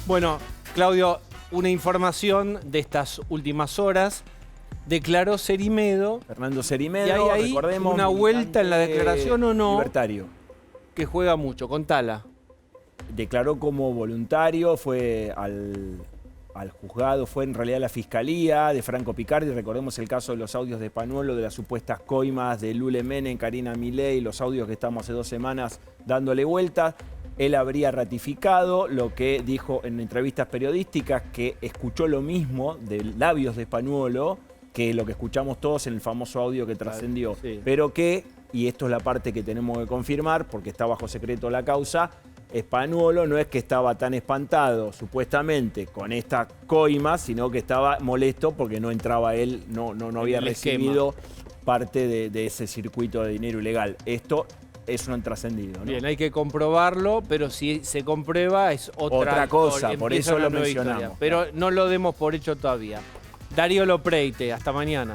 Bueno, Claudio, una información de estas últimas horas. Declaró Cerimedo. Fernando Cerimedo, y hay ahí recordemos, una vuelta en la declaración o no. Libertario. Que juega mucho. Contala. Declaró como voluntario, fue al juzgado, fue en realidad la fiscalía de Franco Picardi. Recordemos el caso de los audios de Spanuolo, de las supuestas coimas de Lule Menem, Karina Milei, los audios que estamos hace 2 semanas dándole vuelta. Él habría ratificado lo que dijo en entrevistas periodísticas, que escuchó lo mismo de labios de Spanuolo que lo que escuchamos todos en el famoso audio que trascendió. Sí. Pero que, y esto es la parte que tenemos que confirmar, porque está bajo secreto la causa, Spanuolo no es que estaba tan espantado, supuestamente, con esta coima, sino que estaba molesto porque no entraba él, no había recibido parte de ese circuito de dinero ilegal. Esto es un trascendido, ¿no? Bien, hay que comprobarlo, pero si se comprueba es otra cosa, por eso lo mencionamos. Historia, pero no lo demos por hecho todavía. Darío Lopreite, hasta mañana.